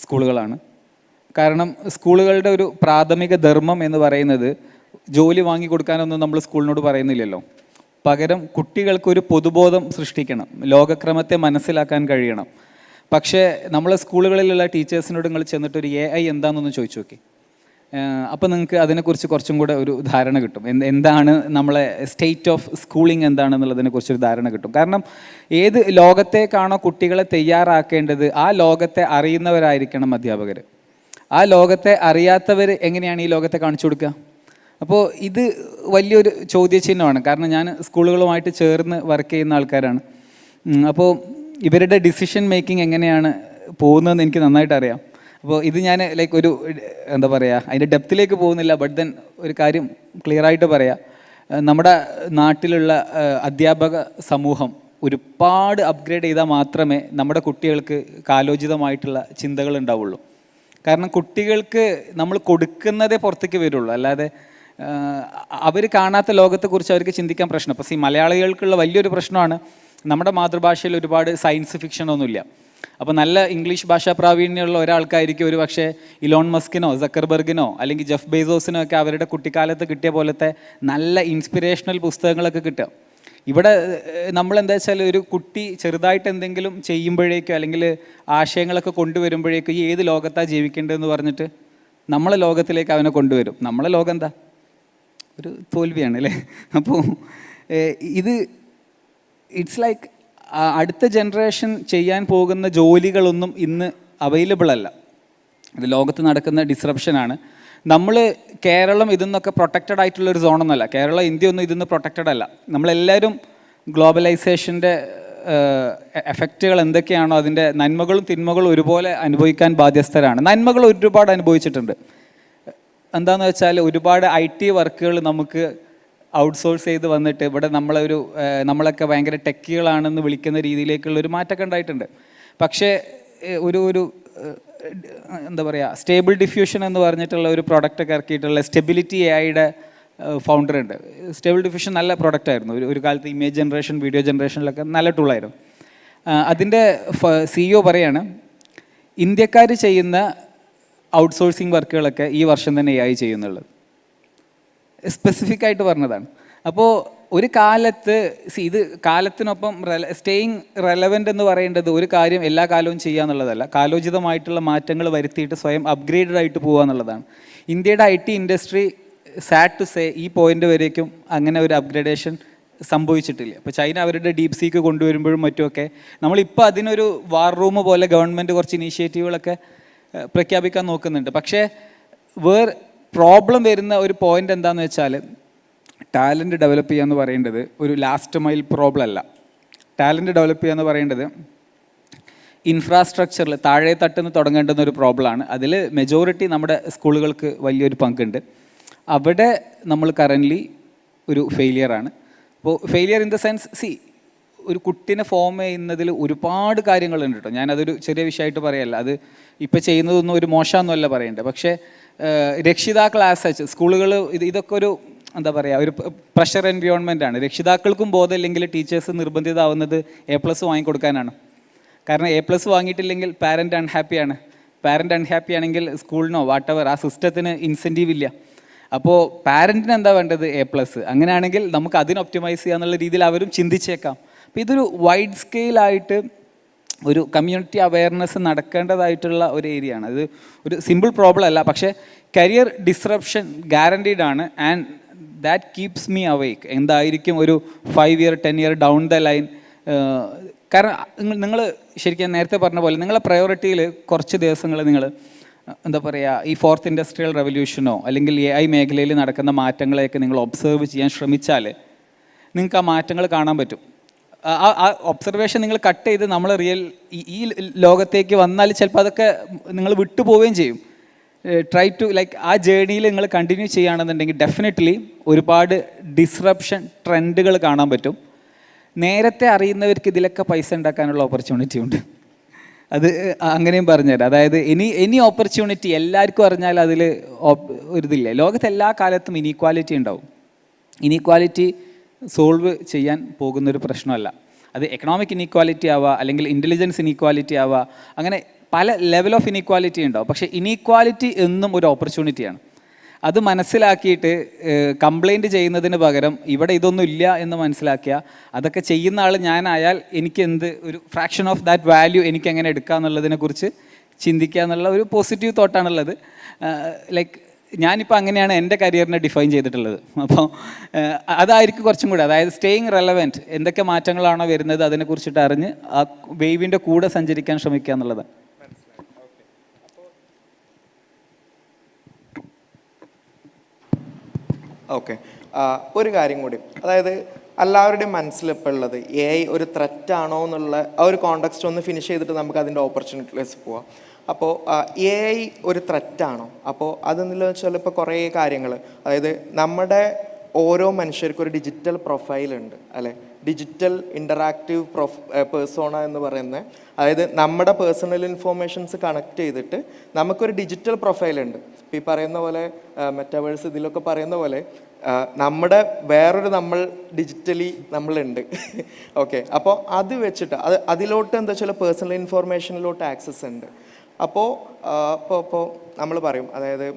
സ്കൂളുകളാണ്. കാരണം സ്കൂളുകളുടെ ഒരു പ്രാഥമിക ധർമ്മം എന്ന് പറയുന്നത് ജോലി വാങ്ങിക്കൊടുക്കാനൊന്നും നമ്മൾ സ്കൂളിനോട് പറയുന്നില്ലല്ലോ. പകരം കുട്ടികൾക്കൊരു പൊതുബോധം സൃഷ്ടിക്കണം, ലോകക്രമത്തെ മനസ്സിലാക്കാൻ കഴിയണം. പക്ഷേ നമ്മളെ സ്കൂളുകളിലുള്ള ടീച്ചേഴ്സിനോട് നിങ്ങൾ ചെന്നിട്ടൊരു AI എന്താണെന്നൊന്ന് ചോദിച്ചു നോക്കി. അപ്പോൾ നിങ്ങൾക്ക് അതിനെക്കുറിച്ച് കുറച്ചും കൂടെ ഒരു ധാരണ കിട്ടും. എന്താണ് നമ്മളെ സ്റ്റേറ്റ് ഓഫ് സ്കൂളിംഗ് എന്താണെന്നുള്ളതിനെക്കുറിച്ചൊരു ധാരണ കിട്ടും. കാരണം ഏത് ലോകത്തേക്കാണോ കുട്ടികളെ തയ്യാറാക്കേണ്ടത് ആ ലോകത്തെ അറിയുന്നവരായിരിക്കണം അധ്യാപകർ. ആ ലോകത്തെ അറിയാത്തവർ എങ്ങനെയാണ് ഈ ലോകത്തെ കാണിച്ചു കൊടുക്കുക? അപ്പോൾ ഇത് വലിയൊരു ചോദ്യചിഹ്നമാണ്. കാരണം ഞാൻ സ്കൂളുകളുമായിട്ട് ചേർന്ന് വർക്ക് ചെയ്യുന്ന ആൾക്കാരാണ്. അപ്പോൾ ഇവരുടെ ഡിസിഷൻ മേക്കിംഗ് എങ്ങനെയാണ് പോകുന്നതെന്ന് എനിക്ക് നന്നായിട്ട് അറിയാം. അപ്പോൾ ഇത് ഞാൻ ഒരു എന്താ പറയുക, അതിൻ്റെ ഡെപ്തിലേക്ക് പോകുന്നില്ല. ബട്ട് ദെൻ ഒരു കാര്യം ക്ലിയറായിട്ട് പറയാം, നമ്മുടെ നാട്ടിലുള്ള അധ്യാപക സമൂഹം ഒരുപാട് അപ്ഗ്രേഡ് ചെയ്താൽ മാത്രമേ നമ്മുടെ കുട്ടികൾക്ക് കാലോചിതമായിട്ടുള്ള ചിന്തകൾ ഉണ്ടാവുള്ളൂ. കാരണം കുട്ടികൾക്ക് നമ്മൾ കൊടുക്കുന്നതേ പുറത്തേക്ക് വരുള്ളൂ, അല്ലാതെ അവർ കാണാത്ത ലോകത്തെക്കുറിച്ച് അവർക്ക് ചിന്തിക്കാൻ പ്രശ്നം. അപ്പോൾ മലയാളികൾക്കുള്ള വലിയൊരു പ്രശ്നമാണ് നമ്മുടെ മാതൃഭാഷയിൽ ഒരുപാട് സയൻസ് ഫിക്ഷനൊന്നുമില്ല. അപ്പോൾ നല്ല ഇംഗ്ലീഷ് ഭാഷാ പ്രാവീണ്യമുള്ള ഒരാൾക്കായിരിക്കും ഒരു പക്ഷേ ഇലോൺ മസ്കിനോ സക്കർബർഗിനോ അല്ലെങ്കിൽ ജെഫ് ബേസോസിനോ ഒക്കെ അവരുടെ കുട്ടിക്കാലത്ത് കിട്ടിയ പോലത്തെ നല്ല ഇൻസ്പിറേഷണൽ പുസ്തകങ്ങളൊക്കെ കിട്ടുക. ഇവിടെ നമ്മളെന്താ വെച്ചാൽ ഒരു കുട്ടി ചെറുതായിട്ട് എന്തെങ്കിലും ചെയ്യുമ്പോഴേക്കും അല്ലെങ്കിൽ ആശയങ്ങളൊക്കെ കൊണ്ടുവരുമ്പോഴേക്കും ഈ ഏത് ലോകത്താണ് ജീവിക്കേണ്ടതെന്ന് പറഞ്ഞിട്ട് നമ്മളെ ലോകത്തിലേക്ക് അവനെ കൊണ്ടുവരും. നമ്മളെ ലോകം എന്താ? ഒരു തോൽവിയാണ് അല്ലേ? അപ്പോൾ ഇത് ഇറ്റ്സ് ലൈക്ക് അടുത്ത ജനറേഷൻ ചെയ്യാൻ പോകുന്ന ജോലികളൊന്നും ഇന്ന് അവൈലബിൾ അല്ല. ഇത് ലോകത്ത് നടക്കുന്ന ഡിസ്റപ്ഷനാണ്. നമ്മൾ കേരളം ഇതിന്നൊക്കെ പ്രൊട്ടക്റ്റഡ് ആയിട്ടുള്ളൊരു സോണൊന്നുമല്ല. കേരളം, ഇന്ത്യ ഒന്നും ഇതിന്ന് പ്രൊട്ടക്റ്റഡ് അല്ല. നമ്മളെല്ലാവരും ഗ്ലോബലൈസേഷൻ്റെ എഫക്റ്റുകൾ എന്തൊക്കെയാണോ അതിൻ്റെ നന്മകളും തിന്മകളും ഒരുപോലെ അനുഭവിക്കാൻ ബാധ്യസ്ഥരാണ്. നന്മകൾ ഒരുപാട് അനുഭവിച്ചിട്ടുണ്ട്. എന്താണെന്ന് വെച്ചാൽ ഒരുപാട് IT വർക്കുകൾ നമുക്ക് ഔട്ട്സോഴ്സ് ചെയ്ത് വന്നിട്ട് ഇവിടെ നമ്മളൊക്കെ ഭയങ്കര ടെക്കികളാണെന്ന് വിളിക്കുന്ന രീതിയിലേക്കുള്ളൊരു മാറ്റമൊക്കെ ഉണ്ടായിട്ടുണ്ട്. പക്ഷേ ഒരു എന്താ പറയുക, സ്റ്റേബിൾ ഡിഫ്യൂഷൻ എന്ന് പറഞ്ഞിട്ടുള്ള ഒരു പ്രോഡക്റ്റൊക്കെ ഇറക്കിയിട്ടുള്ള സ്റ്റെബിലിറ്റി AI ഫൗണ്ടർ ഉണ്ട്. സ്റ്റേബിൾ ഡിഫ്യൂഷൻ നല്ല പ്രോഡക്റ്റായിരുന്നു. ഒരു കാലത്ത് ഇമേജ് ജനറേഷൻ, വീഡിയോ ജനറേഷനിലൊക്കെ നല്ല ടൂളായിരുന്നു. അതിൻ്റെ CEO പറയാണ്, ഇന്ത്യക്കാർ ചെയ്യുന്ന ഔട്ട്സോഴ്സിങ് വർക്കുകളൊക്കെ ഈ വർഷം തന്നെ AI ചെയ്യുന്നുള്ളത്. സ്പെസിഫിക് ആയിട്ട് പറഞ്ഞതാണ്. അപ്പോൾ ഒരു കാലത്ത് ഇത് കാലത്തിനൊപ്പം സ്റ്റേയിങ് റെലവൻ്റ് എന്ന് പറയേണ്ടത് ഒരു കാര്യം എല്ലാ കാലവും ചെയ്യുക എന്നുള്ളതല്ല, കാലോചിതമായിട്ടുള്ള മാറ്റങ്ങൾ വരുത്തിയിട്ട് സ്വയം അപ്ഗ്രേഡഡ് ആയിട്ട് പോകുക എന്നുള്ളതാണ്. ഇന്ത്യയുടെ IT industry sad to say ഈ പോയിന്റ് വരേക്കും അങ്ങനെ ഒരു അപ്ഗ്രേഡേഷൻ സംഭവിച്ചിട്ടില്ല. ഇപ്പോൾ ചൈന അവരുടെ ഡീപ് സീക്ക് കൊണ്ടുവരുമ്പോഴും മറ്റുമൊക്കെ നമ്മളിപ്പോൾ അതിനൊരു വാർ റൂം പോലെ ഗവൺമെൻറ് കുറച്ച് ഇനീഷ്യേറ്റീവുകളൊക്കെ പ്രഖ്യാപിക്കാൻ നോക്കുന്നുണ്ട്. പക്ഷേ പ്രോബ്ലം വരുന്ന ഒരു പോയിന്റ് എന്താണെന്ന് വെച്ചാൽ ടാലൻറ്റ് ഡെവലപ്പ് ചെയ്യുക എന്ന് പറയേണ്ടത് ഒരു ലാസ്റ്റ് മൈൽ പ്രോബ്ലം അല്ല. ടാലൻറ്റ് ഡെവലപ്പ് ചെയ്യുക എന്ന് പറയേണ്ടത് ഇൻഫ്രാസ്ട്രക്ചറിൽ താഴെ തട്ടുന്ന് തുടങ്ങേണ്ടുന്ന ഒരു പ്രോബ്ലമാണ്. അതിൽ മെജോറിറ്റി നമ്മുടെ സ്കൂളുകൾക്ക് വലിയൊരു പങ്കുണ്ട്. അവിടെ നമ്മൾ കറൻ്റ്ലി ഒരു ഫെയിലിയറാണ്. അപ്പോൾ ഫെയിലിയർ ഇൻ ദ സെൻസ് ഒരു കുട്ടീനെ ഫോം ചെയ്യുന്നതിൽ ഒരുപാട് കാര്യങ്ങളുണ്ട് കേട്ടോ. ഞാനതൊരു ചെറിയ വിഷയമായിട്ട് പറയല്ല, അത് ഇപ്പോൾ ചെയ്യുന്നതൊന്നും ഒരു മോശമൊന്നുമല്ല പറയേണ്ടത്. പക്ഷേ രക്ഷിതാക്കൾ ആസച്ച് സ്കൂളുകൾ ഇതൊക്കെ ഒരു എന്താ പറയുക, ഒരു പ്രഷർ എൻവയോൺമെൻ്റ് ആണ്. രക്ഷിതാക്കൾക്കും ബോധമില്ലെങ്കിൽ ടീച്ചേഴ്സ് നിർബന്ധിതമാവുന്നത് A+ വാങ്ങിക്കൊടുക്കാനാണ്. കാരണം A+ വാങ്ങിയിട്ടില്ലെങ്കിൽ പാരൻ്റ് അൺഹാപ്പിയാണ്. പാരൻ്റ് അൺഹാപ്പി ആണെങ്കിൽ സ്കൂളിനോ വാട്ടവർ ആ സിസ്റ്റത്തിന് ഇൻസെൻറ്റീവ് ഇല്ല. അപ്പോൾ പാരൻറ്റിന് എന്താ വേണ്ടത്? A+. അങ്ങനെയാണെങ്കിൽ നമുക്ക് അതിന് ഒപ്റ്റിമൈസ് ചെയ്യുക എന്നുള്ള രീതിയിൽ അവരും ചിന്തിച്ചേക്കാം. അപ്പോൾ ഇതൊരു വൈഡ് സ്കെയിലായിട്ട് ഒരു കമ്മ്യൂണിറ്റി അവയർനെസ് നടക്കേണ്ടതായിട്ടുള്ള ഒരു ഏരിയ ആണ്. അത് ഒരു സിമ്പിൾ പ്രോബ്ലം അല്ല, പക്ഷേ കരിയർ ഡിസ്റപ്ഷൻ ഗ്യാരണ്ടീഡ് ആണ്. And that keeps me അവേക്ക്. എന്തായിരിക്കും ഒരു 5 year 10 year down the line. കാരണം നിങ്ങൾ ശരിക്കും നേരത്തെ പറഞ്ഞ പോലെ നിങ്ങളെ പ്രയോറിറ്റിയിൽ കുറച്ച് ദിവസങ്ങൾ നിങ്ങൾ എന്താ പറയുക, ഈ 4th ഇൻഡസ്ട്രിയൽ റെവല്യൂഷനോ അല്ലെങ്കിൽ AI മേഖലയിൽ നടക്കുന്ന മാറ്റങ്ങളെയൊക്കെ നിങ്ങൾ ഒബ്സർവ് ചെയ്യാൻ ശ്രമിച്ചാൽ നിങ്ങൾക്ക് ആ മാറ്റങ്ങൾ കാണാൻ പറ്റും. ആ ഒബ്സർവേഷൻ നിങ്ങൾ കട്ട് ചെയ്ത് നമ്മൾ ഈ ലോകത്തേക്ക് വന്നാൽ ചിലപ്പോൾ അതൊക്കെ നിങ്ങൾ വിട്ടുപോവുകയും ചെയ്യും. ട്രൈ ടു ലൈക്ക് ആ ജേർണിയിൽ നിങ്ങൾ കണ്ടിന്യൂ ചെയ്യുകയാണെന്നുണ്ടെങ്കിൽ ഡെഫിനറ്റ്ലി ഒരുപാട് ഡിസ്റപ്ഷൻ ട്രെൻഡുകൾ കാണാൻ പറ്റും. നേരത്തെ അറിയുന്നവർക്ക് ഇതിലൊക്കെ പൈസ ഉണ്ടാക്കാനുള്ള ഓപ്പർച്യൂണിറ്റി ഉണ്ട്. അത് അങ്ങനെയും പറഞ്ഞുതരാം. അതായത് എനി ഓപ്പർച്യൂണിറ്റി എല്ലാവർക്കും അറിഞ്ഞാൽ അതിൽ ഒരിതില്ല. ലോകത്ത് എല്ലാ കാലത്തും ഇനീക്വാലിറ്റി ഉണ്ടാവും. ഇനീക്വാലിറ്റി സോൾവ് ചെയ്യാൻ പോകുന്നൊരു പ്രശ്നമല്ല. അത് എക്കണോമിക് ഇനീക്വാലിറ്റി ആവുക, അല്ലെങ്കിൽ ഇൻ്റലിജൻസ് ഇനീക്വാലിറ്റി ആവുക, അങ്ങനെ പല ലെവൽ ഓഫ് ഇനീക്വാലിറ്റി ഉണ്ടാവും. പക്ഷേ ഇനീക്വാലിറ്റി എന്നും ഒരു ഓപ്പർച്യൂണിറ്റിയാണ്. അത് മനസ്സിലാക്കിയിട്ട് കംപ്ലൈൻറ്റ് ചെയ്യുന്നതിന് പകരം ഇവിടെ ഇതൊന്നും ഇല്ല എന്ന് മനസ്സിലാക്കിയാൽ അതൊക്കെ ചെയ്യുന്ന ആൾ ഞാനായാൽ എനിക്ക് ഒരു ഫ്രാക്ഷൻ ഓഫ് ദാറ്റ് വാല്യൂ എനിക്ക് എങ്ങനെ എടുക്കുക എന്നുള്ളതിനെക്കുറിച്ച് ചിന്തിക്കുക എന്നുള്ള ഒരു പോസിറ്റീവ് തോട്ടാണുള്ളത്. ലൈക്ക് ഞാനിപ്പോൾ അങ്ങനെയാണ് എൻ്റെ കരിയറിനെ ഡിഫൈൻ ചെയ്തിട്ടുള്ളത്. അപ്പോൾ അതായിരിക്കും കുറച്ചും കൂടെ, അതായത് സ്റ്റേയിങ് റെലവൻറ്റ്, എന്തൊക്കെ മാറ്റങ്ങളാണോ വരുന്നത് അതിനെക്കുറിച്ചിട്ട് അറിഞ്ഞ് ആ വേവിൻ്റെ കൂടെ സഞ്ചരിക്കാൻ ശ്രമിക്കുക എന്നുള്ളത്. ഓക്കെ, ഒരു കാര്യം കൂടി, അതായത് എല്ലാവരുടെയും മനസ്സിലിപ്പോൾ ഉള്ളത് AI ഒരു ത്രെറ്റാണോ എന്നുള്ള ആ ഒരു കോണ്ടെക്സ്റ്റ് ഒന്ന് ഫിനിഷ് ചെയ്തിട്ട് നമുക്ക് അതിൻ്റെ ഓപ്പർച്യൂണിറ്റീസ് പോവാം. അപ്പോൾ AI ഒരു ത്രെറ്റാണോ? അപ്പോൾ അതെന്നുള്ള വെച്ചാൽ ഇപ്പോൾ കുറേ കാര്യങ്ങൾ, അതായത് നമ്മുടെ ഓരോ മനുഷ്യർക്കും ഒരു ഡിജിറ്റൽ പ്രൊഫൈലുണ്ട് അല്ലേ? ഡിജിറ്റൽ ഇൻ്ററാക്റ്റീവ് പേഴ്സോണ എന്ന് പറയുന്നത്. അതായത് നമ്മുടെ പേഴ്സണൽ ഇൻഫോർമേഷൻസ് കണക്ട് ചെയ്തിട്ട് നമുക്കൊരു ഡിജിറ്റൽ പ്രൊഫൈലുണ്ട്. ഇപ്പോൾ ഈ പറയുന്ന പോലെ മെറ്റാവേഴ്സ് ഇതിലൊക്കെ പറയുന്ന പോലെ നമ്മുടെ വേറൊരു നമ്മൾ ഡിജിറ്റലി നമ്മളുണ്ട്. ഓക്കെ, അപ്പോൾ അത് വെച്ചിട്ട് അതിലോട്ട് എന്താ വെച്ചാൽ പേഴ്സണൽ ഇൻഫോർമേഷനിലോട്ട് ആക്സസ് ഉണ്ട്. അപ്പോൾ ഇപ്പോൾ നമ്മൾ പറയും, അതായത്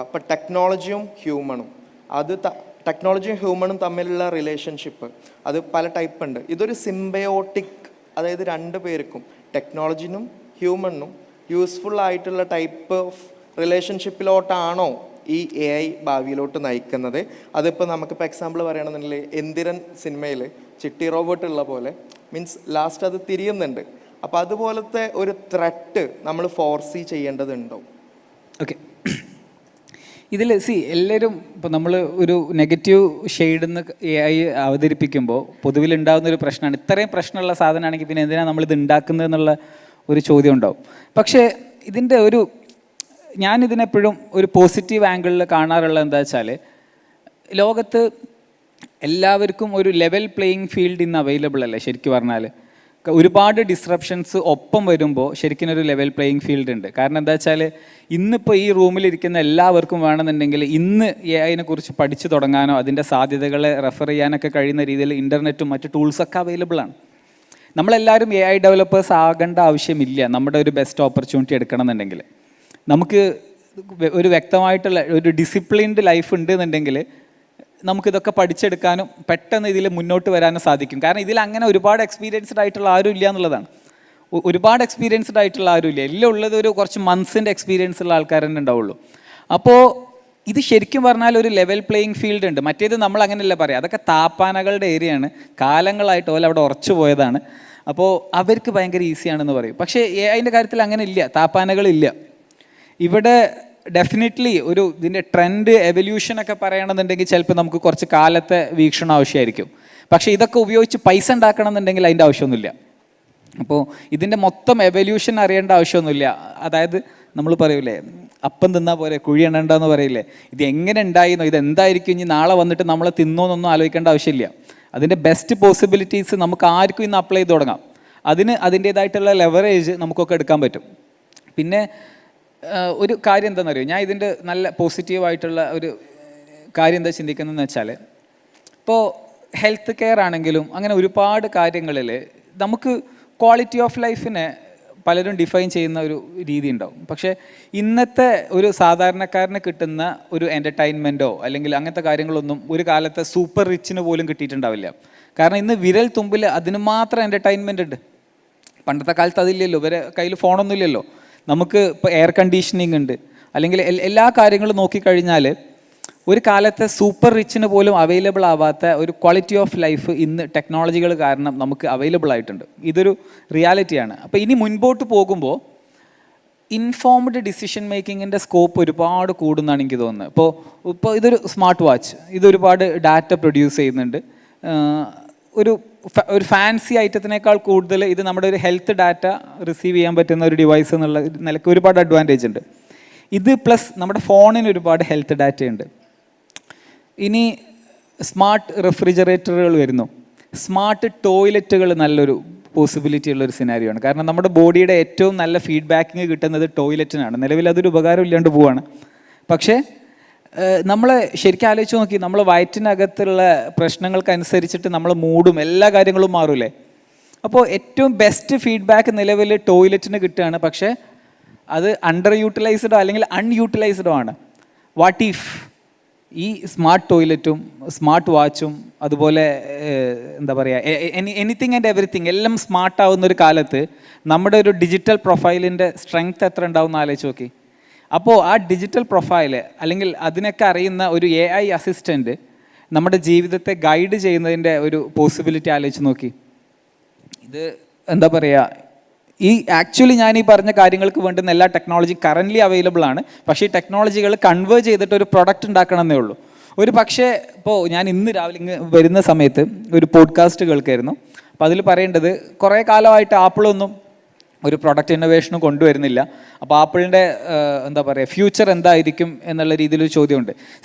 ഇപ്പോൾ ടെക്നോളജിയും ഹ്യൂമണും ടെക്നോളജിയും ഹ്യൂമണും തമ്മിലുള്ള റിലേഷൻഷിപ്പ് അത് പല ടൈപ്പ് ഉണ്ട്. ഇതൊരു സിംബയോട്ടിക്, അതായത് രണ്ട് പേർക്കും ടെക്നോളജിനും ഹ്യൂമണിനും യൂസ്ഫുൾ ആയിട്ടുള്ള ടൈപ്പ് ഓഫ് റിലേഷൻഷിപ്പിലോട്ടാണോ ഈ AI ഭാവിയിലോട്ട് നയിക്കുന്നത്? അതിപ്പോൾ നമുക്കിപ്പോൾ എക്സാമ്പിൾ പറയുകയാണെന്നുണ്ടെങ്കിൽ എന്തിരൻ സിനിമയിൽ ചിട്ടി റോബോട്ട് ഉള്ള പോലെ മീൻസ് ലാസ്റ്റ് അത് തിരിയുന്നുണ്ട്. അപ്പോൾ അതുപോലത്തെ ഒരു ത്രെട്ട് നമ്മൾ ഫോർസീ ചെയ്യേണ്ടതുണ്ടോ? ഓക്കെ, ഇതിൽ എല്ലാവരും ഇപ്പോൾ നമ്മൾ ഒരു നെഗറ്റീവ് ഷെയ്ഡെന്ന് AI അവതരിപ്പിക്കുമ്പോൾ പൊതുവിലുണ്ടാകുന്നൊരു പ്രശ്നമാണ്, ഇത്രയും പ്രശ്നമുള്ള സാധനമാണെങ്കിൽ പിന്നെ എന്തിനാണ് നമ്മളിത് ഉണ്ടാക്കുന്നത് എന്നുള്ള ഒരു ചോദ്യം ഉണ്ടാവും. പക്ഷേ ഇതിൻ്റെ ഞാനിതിനെപ്പോഴും ഒരു പോസിറ്റീവ് ആംഗിളിൽ കാണാറുള്ളത് എന്താ വെച്ചാൽ, ലോകത്ത് എല്ലാവർക്കും ഒരു ലെവൽ പ്ലേയിങ് ഫീൽഡ് ഇന്ന് അവൈലബിൾ അല്ലേ. ശരിക്കും പറഞ്ഞാൽ ഒരുപാട് ഡിസ്റപ്ഷൻസ് ഒപ്പം വരുമ്പോൾ ശരിക്കും ഒരു ലെവൽ പ്ലേയിങ് ഫീൽഡ് ഉണ്ട്. കാരണം എന്താ വെച്ചാൽ ഇന്നിപ്പോൾ ഈ റൂമിലിരിക്കുന്ന എല്ലാവർക്കും വേണമെന്നുണ്ടെങ്കിൽ ഇന്ന് AI കുറിച്ച് പഠിച്ചു തുടങ്ങാനോ അതിൻ്റെ സാധ്യതകളെ റെഫർ ചെയ്യാനൊക്കെ കഴിയുന്ന രീതിയിൽ ഇൻ്റർനെറ്റും മറ്റ് ടൂൾസൊക്കെ അവൈലബിൾ ആണ്. നമ്മളെല്ലാവരും AI ഡെവലപ്പേഴ്സ് ആകേണ്ട ആവശ്യമില്ല. നമ്മുടെ ഒരു ബെസ്റ്റ് ഓപ്പർച്യൂണിറ്റി എടുക്കണം എന്നുണ്ടെങ്കിൽ നമുക്ക് ഒരു വ്യക്തമായിട്ടുള്ള ഒരു ഡിസിപ്ലിൻഡ് ലൈഫ് ഉണ്ട് എന്നുണ്ടെങ്കിൽ നമുക്കിതൊക്കെ പഠിച്ചെടുക്കാനും പെട്ടെന്ന് ഇതിൽ മുന്നോട്ട് വരാനും സാധിക്കും. കാരണം ഇതിൽ അങ്ങനെ ഒരുപാട് എക്സ്പീരിയൻസ്ഡ് ആയിട്ടുള്ള ആരും ഇല്ല എന്നുള്ളതാണ്. ഒരുപാട് എക്സ്പീരിയൻസ്ഡ് ആയിട്ടുള്ള ആരും ഇല്ല. എല്ലാം ഉള്ളത് ഒരു കുറച്ച് മന്ത്സിൻ്റെ എക്സ്പീരിയൻസ് ഉള്ള ആൾക്കാർ തന്നെ ഉണ്ടാവുള്ളൂ. അപ്പോൾ ഇത് ശരിക്കും പറഞ്ഞാൽ ഒരു ലെവൽ പ്ലേയിങ് ഫീൽഡ് ഉണ്ട്. മറ്റേത് നമ്മൾ അങ്ങനെയല്ല പറയാം, അതൊക്കെ താപ്പാനകളുടെ ഏരിയയാണ്, കാലങ്ങളായിട്ട് പോലെ അവിടെ ഉറച്ചു പോയതാണ്. അപ്പോൾ അവർക്ക് ഭയങ്കര ഈസിയാണെന്ന് പറയും. പക്ഷേ അതിൻ്റെ കാര്യത്തിൽ അങ്ങനെ ഇല്ല, താപ്പാനകളില്ല. ഇവിടെ ഡെഫിനറ്റ്ലി ഇതിൻ്റെ ട്രെൻഡ് എവല്യൂഷനൊക്കെ പറയണമെന്നുണ്ടെങ്കിൽ ചിലപ്പോൾ നമുക്ക് കുറച്ച് കാലത്തെ വീക്ഷണം ആവശ്യമായിരിക്കും. പക്ഷേ ഇതൊക്കെ ഉപയോഗിച്ച് പൈസ ഉണ്ടാക്കണം എന്നുണ്ടെങ്കിൽ അതിൻ്റെ ആവശ്യമൊന്നുമില്ല. അപ്പോൾ ഇതിൻ്റെ മൊത്തം എവല്യൂഷൻ അറിയേണ്ട ആവശ്യമൊന്നുമില്ല. അതായത് നമ്മൾ പറയൂലേ, അപ്പം തിന്നാൽ പോരെ കുഴി എണ്ണണ്ടെന്ന് പറയില്ലേ. ഇത് എങ്ങനെ ഉണ്ടായിരുന്നോ, ഇതെന്തായിരിക്കും ഇനി നാളെ വന്നിട്ട് നമ്മളെ തിന്നോന്നൊന്നും ആലോചിക്കേണ്ട ആവശ്യമില്ല. അതിൻ്റെ ബെസ്റ്റ് പോസിബിലിറ്റീസ് നമുക്ക് ആർക്കും ഇന്ന് അപ്ലൈ ചെയ്ത് തുടങ്ങാം. അതിന് അതിൻ്റേതായിട്ടുള്ള ലെവറേജ് നമുക്കൊക്കെ എടുക്കാൻ പറ്റും. പിന്നെ ഒരു കാര്യം എന്താണെന്നറിയോ, ഞാൻ ഇതിൻ്റെ നല്ല പോസിറ്റീവായിട്ടുള്ള ഒരു കാര്യം എന്താ ചിന്തിക്കുന്നതെന്ന് വെച്ചാൽ, ഇപ്പോൾ ഹെൽത്ത് കെയർ ആണെങ്കിലും അങ്ങനെ ഒരുപാട് കാര്യങ്ങളിൽ നമുക്ക് ക്വാളിറ്റി ഓഫ് ലൈഫിനെ പലരും ഡിഫൈൻ ചെയ്യുന്ന ഒരു രീതി ഉണ്ടാവും. പക്ഷേ ഇന്നത്തെ ഒരു സാധാരണക്കാരന് കിട്ടുന്ന ഒരു എൻ്റർടൈൻമെൻറ്റോ അല്ലെങ്കിൽ അങ്ങനത്തെ കാര്യങ്ങളൊന്നും ഒരു കാലത്തെ സൂപ്പർ റിച്ചിന് പോലും കിട്ടിയിട്ടുണ്ടാവില്ല. കാരണം ഇന്ന് വിരൽ തുമ്പിൽ അതിന് മാത്രം എൻ്റർടൈൻമെൻ്റ് ഉണ്ട്. പണ്ടത്തെ കാലത്ത് അതില്ലല്ലോ, ഇവരെ കയ്യിൽ ഫോണൊന്നും ഇല്ലല്ലോ. നമുക്ക് ഇപ്പോൾ എയർ കണ്ടീഷനിങ് ഉണ്ട്, അല്ലെങ്കിൽ എല്ലാ കാര്യങ്ങളും നോക്കിക്കഴിഞ്ഞാൽ ഒരു കാലത്തെ സൂപ്പർ റിച്ചിന് പോലും അവൈലബിൾ ആവാത്ത ഒരു ക്വാളിറ്റി ഓഫ് ലൈഫ് ഇന്ന് ടെക്നോളജികൾ കാരണം നമുക്ക് അവൈലബിൾ ആയിട്ടുണ്ട്. ഇതൊരു റിയാലിറ്റിയാണ്. അപ്പോൾ ഇനി മുൻപോട്ട് പോകുമ്പോൾ ഇൻഫോംഡ് ഡിസിഷൻ മേക്കിങ്ങിൻ്റെ സ്കോപ്പ് ഒരുപാട് കൂടുന്നാണ് എനിക്ക് തോന്നുന്നത്. ഇപ്പോൾ ഇതൊരു സ്മാർട്ട് വാച്ച്, ഇതൊരുപാട് ഡാറ്റ പ്രൊഡ്യൂസ് ചെയ്യുന്നുണ്ട്. ഒരു ഫാൻസി ഐറ്റത്തിനേക്കാൾ കൂടുതൽ ഇത് നമ്മുടെ ഒരു ഹെൽത്ത് ഡാറ്റ റിസീവ് ചെയ്യാൻ പറ്റുന്ന ഒരു ഡിവൈസ് എന്നുള്ള നിലയ്ക്ക് ഒരുപാട് അഡ്വാൻറ്റേജ് ഉണ്ട്. ഇത് പ്ലസ് നമ്മുടെ ഫോണിന് ഒരുപാട് ഹെൽത്ത് ഡാറ്റ ഉണ്ട്. ഇനി സ്മാർട്ട് റെഫ്രിജറേറ്ററുകൾ വരുന്നു. സ്മാർട്ട് ടോയ്ലറ്റുകൾ നല്ലൊരു പോസിബിലിറ്റി ഉള്ളൊരു സിനാരിയോ ആണ്. കാരണം നമ്മുടെ ബോഡിയുടെ ഏറ്റവും നല്ല ഫീഡ്ബാക്കിങ് കിട്ടുന്നത് ടോയ്ലറ്റിനാണ്. നിലവിൽ അതൊരു ഉപകാരം ഇല്ലാണ്ട് പോവാണ്. പക്ഷേ നമ്മൾ ശരിക്കും ആലോചിച്ച് നോക്കി, നമ്മൾ വയറ്റിനകത്തുള്ള പ്രശ്നങ്ങൾക്കനുസരിച്ചിട്ട് നമ്മൾ മൂടും എല്ലാ കാര്യങ്ങളും മാറൂലേ. അപ്പോൾ ഏറ്റവും ബെസ്റ്റ് ഫീഡ്ബാക്ക് നിലവിൽ ടോയ്ലറ്റിന് കിട്ടുകയാണ്. പക്ഷേ അത് അണ്ടർ യൂട്ടിലൈസ്ഡോ അല്ലെങ്കിൽ അൺയൂട്ടിലൈസ്ഡോ ആണ്. വാട്ട് ഇഫ് ഈ സ്മാർട്ട് ടോയ്ലറ്റും സ്മാർട്ട് വാച്ചും അതുപോലെ എന്താ പറയുക, എനിത്തിങ് ആൻഡ് എവറിത്തിങ് എല്ലാം സ്മാർട്ടാവുന്ന ഒരു കാലത്ത് നമ്മുടെ ഒരു ഡിജിറ്റൽ പ്രൊഫൈലിൻ്റെ സ്ട്രെങ്ത് എത്ര ഉണ്ടാവും എന്ന് ആലോചിച്ച് നോക്കി. അപ്പോൾ ആ ഡിജിറ്റൽ പ്രൊഫൈൽ അല്ലെങ്കിൽ അതിനൊക്കെ അറിയുന്ന ഒരു AI അസിസ്റ്റൻറ്റ് നമ്മുടെ ജീവിതത്തെ ഗൈഡ് ചെയ്യുന്നതിൻ്റെ ഒരു പോസിബിലിറ്റി ആലോചിച്ച് നോക്കി. ഇത് എന്താ പറയുക, ആക്ച്വലി ഞാൻ ഈ പറഞ്ഞ കാര്യങ്ങൾക്ക് വേണ്ടുന്ന എല്ലാ ടെക്നോളജി കറൻ്റ്ലി അവൈലബിൾ ആണ്. പക്ഷേ ഈ ടെക്നോളജികൾ കൺവേർട്ട് ചെയ്തിട്ട് ഒരു പ്രൊഡക്റ്റ് ഉണ്ടാക്കണമെന്നേ ഉള്ളൂ. ഒരു പക്ഷേ ഇപ്പോൾ ഞാൻ ഇന്ന് രാവിലെ ഇങ്ങ് വരുന്ന സമയത്ത് ഒരു പോഡ്കാസ്റ്റ് കേൾക്കായിരുന്നു. അപ്പോൾ അതിൽ പറയേണ്ടത്, കുറേ കാലമായിട്ട് ആപ്പിളൊന്നും ഒരു പ്രൊഡക്റ്റ് ഇന്നോവേഷനും കൊണ്ടുവരുന്നില്ല. അപ്പോൾ ആപ്പിളിൻ്റെ എന്താ പറയുക ഫ്യൂച്ചർ എന്തായിരിക്കും എന്നുള്ള രീതിയിലൊരു ചോദ്യമുണ്ട്.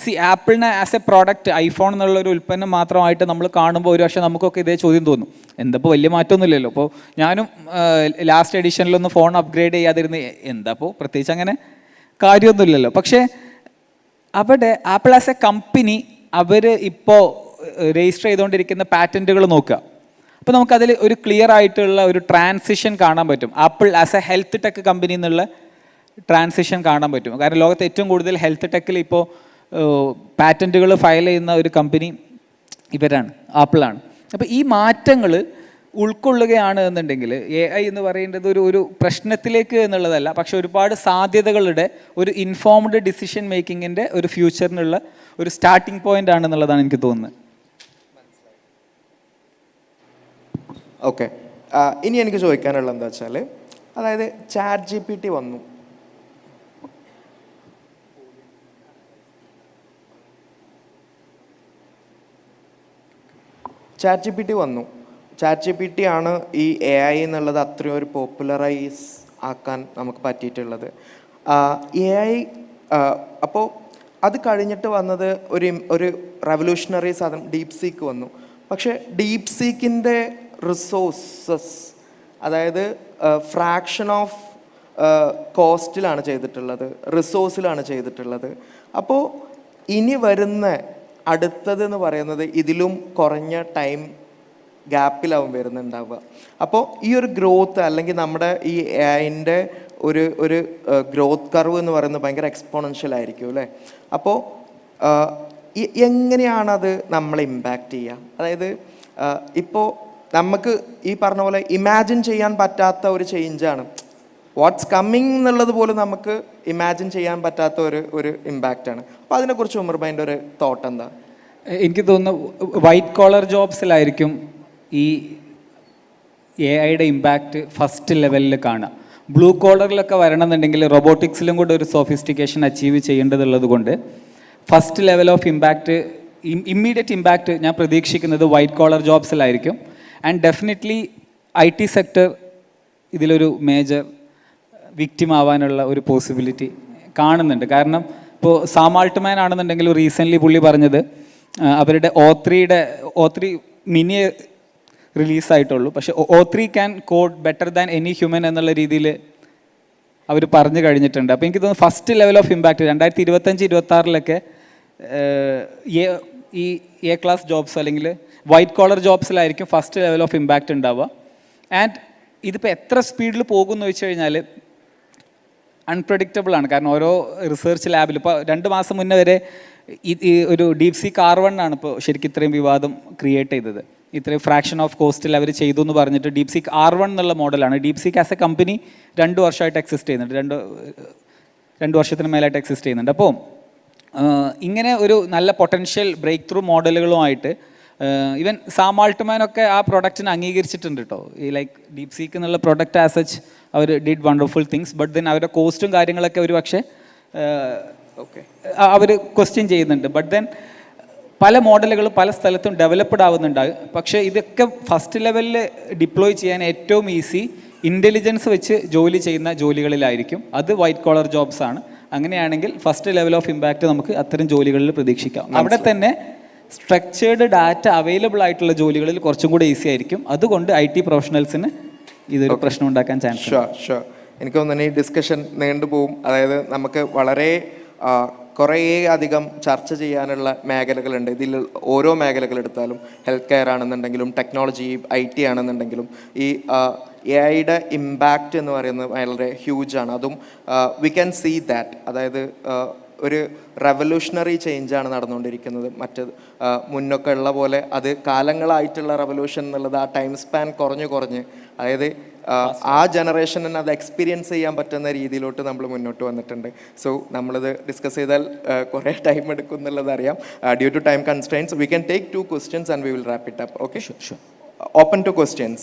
ആപ്പിളിനെ ആസ് എ പ്രോഡക്റ്റ് ഐഫോൺ എന്നുള്ളൊരു ഉൽപ്പന്നം മാത്രമായിട്ട് നമ്മൾ കാണുമ്പോൾ ഒരു പക്ഷേ നമുക്കൊക്കെ ഇതേ ചോദ്യം തോന്നും, എന്താപ്പോൾ വലിയ മാറ്റമൊന്നുമില്ലല്ലോ. അപ്പോൾ ഞാനും ലാസ്റ്റ് എഡിഷനിലൊന്ന് ഫോൺ അപ്ഗ്രേഡ് ചെയ്യാതിരുന്ന് എന്താപ്പോൾ പ്രത്യേകിച്ച് അങ്ങനെ കാര്യമൊന്നുമില്ലല്ലോ. പക്ഷേ അവിടെ ആപ്പിൾ ആസ് എ കമ്പനി അവർ ഇപ്പോൾ രജിസ്റ്റർ ചെയ്തുകൊണ്ടിരിക്കുന്ന പാറ്റൻറ്റുകൾ നോക്കുക. അപ്പോൾ നമുക്കതിൽ ഒരു ക്ലിയർ ആയിട്ടുള്ള ഒരു ട്രാൻസിഷൻ കാണാൻ പറ്റും. Apple as A health tech company എന്നുള്ള ട്രാൻസിഷൻ കാണാൻ പറ്റും. കാരണം ലോകത്ത് ഏറ്റവും കൂടുതൽ ഹെൽത്ത് ടെക്കിൽ ഇപ്പോൾ പാറ്റൻറ്റുകൾ ഫയൽ ചെയ്യുന്ന ഒരു കമ്പനി ഇവരാണ്, ആപ്പിളാണ്. അപ്പോൾ ഈ മാറ്റങ്ങൾ ഉൾക്കൊള്ളുകയാണ് എന്നുണ്ടെങ്കിൽ AI എന്ന് പറയുന്നത് ഒരു പ്രശ്നത്തിലേക്ക് എന്നുള്ളതല്ല, പക്ഷെ ഒരുപാട് സാധ്യതകളുടെ ഒരു ഇൻഫോംഡ് ഡിസിഷൻ മേക്കിങ്ങിൻ്റെ ഒരു ഫ്യൂച്ചറിനുള്ള ഒരു സ്റ്റാർട്ടിംഗ് പോയിന്റ് ആണെന്നുള്ളതാണ് എനിക്ക് തോന്നുന്നത്. ഓക്കെ, ഇനി എനിക്ക് ചോദിക്കാനുള്ളത് എന്താ വെച്ചാൽ, അതായത് ChatGPT വന്നു, ChatGPT ആണ് ഈ AI എന്നുള്ളത് അത്രയും ഒരു പോപ്പുലറൈസ് ആക്കാൻ നമുക്ക് പറ്റിയിട്ടുള്ളത്. AI അപ്പോൾ അത് കഴിഞ്ഞിട്ട് വന്നത് ഒരു റെവല്യൂഷണറി സാധനം ഡീപ് സീക്ക് വന്നു. പക്ഷേ ഡീപ് സീക്കിൻ്റെ റിസോഴ്സസ്, അതായത് ഫ്രാക്ഷൻ ഓഫ് കോസ്റ്റിലാണ് ചെയ്തിട്ടുള്ളത്, റിസോഴ്സിലാണ് ചെയ്തിട്ടുള്ളത്. അപ്പോൾ ഇനി വരുന്ന അടുത്തതെന്ന് പറയുന്നത് ഇതിലും കുറഞ്ഞ ടൈം ഗ്യാപ്പിലാവും വരുന്നുണ്ടാവുക. അപ്പോൾ ഈ ഒരു ഗ്രോത്ത് അല്ലെങ്കിൽ നമ്മുടെ ഈ AI-ൻ്റെ ഒരു ഗ്രോത്ത് കർവ് എന്ന് പറയുന്നത് ഭയങ്കര എക്സ്പോണൻഷ്യൽ ആയിരിക്കും അല്ലേ? അപ്പോൾ എങ്ങനെയാണത് നമ്മളെ ഇമ്പാക്റ്റ് ചെയ്യുക? അതായത് ഇപ്പോൾ നമുക്ക് ഈ പറഞ്ഞ പോലെ ഇമാജിൻ ചെയ്യാൻ പറ്റാത്ത ഒരു ചേഞ്ചാണ്, വാട്ട്സ് കമ്മിങ് എന്നുള്ളത് പോലും നമുക്ക് ഇമാജിൻ ചെയ്യാൻ പറ്റാത്ത ഒരു ഇമ്പാക്റ്റാണ്. അപ്പോൾ അതിനെക്കുറിച്ച് ഉമർ ഭായിൻ്റെ ഒരു തോട്ട് എന്താ? എനിക്ക് തോന്നുന്നു വൈറ്റ് കോളർ ജോബ്സിലായിരിക്കും ഈ AI-യുടെ ഇമ്പാക്റ്റ് ഫസ്റ്റ് ലെവലിൽ കാണുക. ബ്ലൂ കോളറിലൊക്കെ വരണമെന്നുണ്ടെങ്കിൽ റോബോട്ടിക്സിലും കൂടെ ഒരു സോഫിസ്റ്റിക്കേഷൻ അച്ചീവ് ചെയ്യേണ്ടതുള്ളത് കൊണ്ട് first level of impact, immediate impact ഞാൻ പ്രതീക്ഷിക്കുന്നത് വൈറ്റ് കോളർ ജോബ്സിലായിരിക്കും. ആൻഡ് ഡെഫിനറ്റ്ലി IT സെക്ടർ ഇതിലൊരു മേജർ വിക്റ്റിം ആവാനുള്ള ഒരു പോസിബിലിറ്റി കാണുന്നുണ്ട്. കാരണം ഇപ്പോൾ സാം ആൾട്ട്മാൻ ആണെന്നുണ്ടെങ്കിൽ റീസെൻ്റ്ലി പുള്ളി പറഞ്ഞത് അവരുടെ O3 മിനി റിലീസായിട്ടുള്ളൂ, പക്ഷേ O3 can code better than any human എന്നുള്ള രീതിയിൽ അവർ പറഞ്ഞു കഴിഞ്ഞിട്ടുണ്ട്. അപ്പോൾ എനിക്ക് തോന്നുന്നു ഫസ്റ്റ് ലെവൽ ഓഫ് ഇമ്പാക്റ്റ് 2025-26 ഈ A ക്ലാസ് ജോബ്സ് അല്ലെങ്കിൽ വൈറ്റ് കോളർ ജോബ്സിലായിരിക്കും ഫസ്റ്റ് ലെവൽ ഓഫ് ഇമ്പാക്റ്റ് ഉണ്ടാവുക. ആൻഡ് ഇതിപ്പോൾ എത്ര സ്പീഡിൽ പോകുമെന്ന് വെച്ച് കഴിഞ്ഞാൽ അൺപ്രഡിക്റ്റബിൾ ആണ്. കാരണം ഓരോ റിസർച്ച് ലാബിൽ ഇപ്പോൾ 2 മാസം മുന്നേ വരെ ഈ ഒരു ഡീപ് സീക്ക് R1 ആണ് ഇപ്പോൾ ശരിക്കും ഇത്രയും വിവാദം ക്രിയേറ്റ് ചെയ്തത്. ഇത്രയും ഫ്രാക്ഷൻ ഓഫ് കോസ്റ്റിൽ അവർ ചെയ്തു എന്ന് പറഞ്ഞിട്ട് ഡീപ് സീക്ക് R1 എന്നുള്ള മോഡലാണ്. Deep seek as A company 2 വർഷമായിട്ട് എക്സിസ്റ്റ് ചെയ്യുന്നുണ്ട്, 2 വർഷത്തിന് മേലായിട്ട് എക്സിസ്റ്റ് ചെയ്യുന്നുണ്ട്. അപ്പോൾ ഇങ്ങനെ ഒരു നല്ല പൊട്ടൻഷ്യൽ ബ്രേക്ക് ത്രൂ മോഡലുകളുമായിട്ട് ഈവൻ സാം ആൾട്ട്മാനൊക്കെ ആ പ്രൊഡക്റ്റിനെ അംഗീകരിച്ചിട്ടുണ്ട് കേട്ടോ. ഈ ലൈക്ക് ഡീപ് സീക്ക് എന്നുള്ള പ്രൊഡക്റ്റ് ആസ് സച്ച് അവർ did wonderful things. But then അവരുടെ കോസ്റ്റും കാര്യങ്ങളൊക്കെ ഒരു പക്ഷേ അവർ ക്വസ്റ്റ്യൻ ചെയ്യുന്നുണ്ട്. ബട്ട് ദെൻ പല മോഡലുകളും പല സ്ഥലത്തും ഡെവലപ്ഡ് ആവുന്നുണ്ടാകും. പക്ഷേ ഇതൊക്കെ ഫസ്റ്റ് ലെവലിൽ ഡിപ്ലോയ് ചെയ്യാൻ ഏറ്റവും ഈസി ഇൻ്റലിജൻസ് വെച്ച് ജോലി ചെയ്യുന്ന ജോലികളിലായിരിക്കും. അത് വൈറ്റ് കോളർ ജോബ്സ് ആണ്. അങ്ങനെയാണെങ്കിൽ ഫസ്റ്റ് ലെവൽ ഓഫ് ഇമ്പാക്റ്റ് നമുക്ക് അത്തരം ജോലികളിൽ പ്രതീക്ഷിക്കാം. അവിടെ തന്നെ സ്ട്രക്ചേർഡ് ഡാറ്റ അവൈലബിൾ ആയിട്ടുള്ള ജോലികളിൽ കുറച്ചും കൂടി ഈസി ആയിരിക്കും. അതുകൊണ്ട് IT പ്രൊഫഷണൽസിന് ഇതൊരു പ്രശ്നം ഉണ്ടാക്കാൻ ചാൻസ്. എനിക്ക് തോന്നുന്നു ഈ ഡിസ്കഷൻ നീണ്ടുപോകും. അതായത് നമുക്ക് വളരെ കുറേ അധികം ചർച്ച ചെയ്യാനുള്ള മേഖലകളുണ്ട്. ഇതിൽ ഓരോ മേഖലകൾ എടുത്താലും ഹെൽത്ത് കെയർ ആണെന്നുണ്ടെങ്കിലും ടെക്നോളജി IT ആണെന്നുണ്ടെങ്കിലും ഈ AI-യുടെ ഇമ്പാക്റ്റ് എന്ന് പറയുന്നത് വളരെ ഹ്യൂജാണ്. അതും വി ക്യാൻ സീ ദാറ്റ്. അതായത് ഒരു റെവല്യൂഷണറി ചേഞ്ചാണ് നടന്നുകൊണ്ടിരിക്കുന്നത്. മറ്റത് മുന്നൊക്കെ ഉള്ള പോലെ അത് കാലങ്ങളായിട്ടുള്ള റെവല്യൂഷൻ എന്നുള്ളത് ആ ടൈം സ്പാൻ കുറഞ്ഞ് അതായത് ആ ജനറേഷന് അത് എക്സ്പീരിയൻസ് ചെയ്യാൻ പറ്റുന്ന രീതിയിലോട്ട് നമ്മൾ മുന്നോട്ട് വന്നിട്ടുണ്ട്. സോ നമ്മളിത് ഡിസ്കസ് ചെയ്താൽ കുറേ ടൈം എടുക്കും എന്നുള്ളത് അറിയാം. Due to time constraints we can take 2 questions and we will wrap it up. Okay? Sure. Open to questions.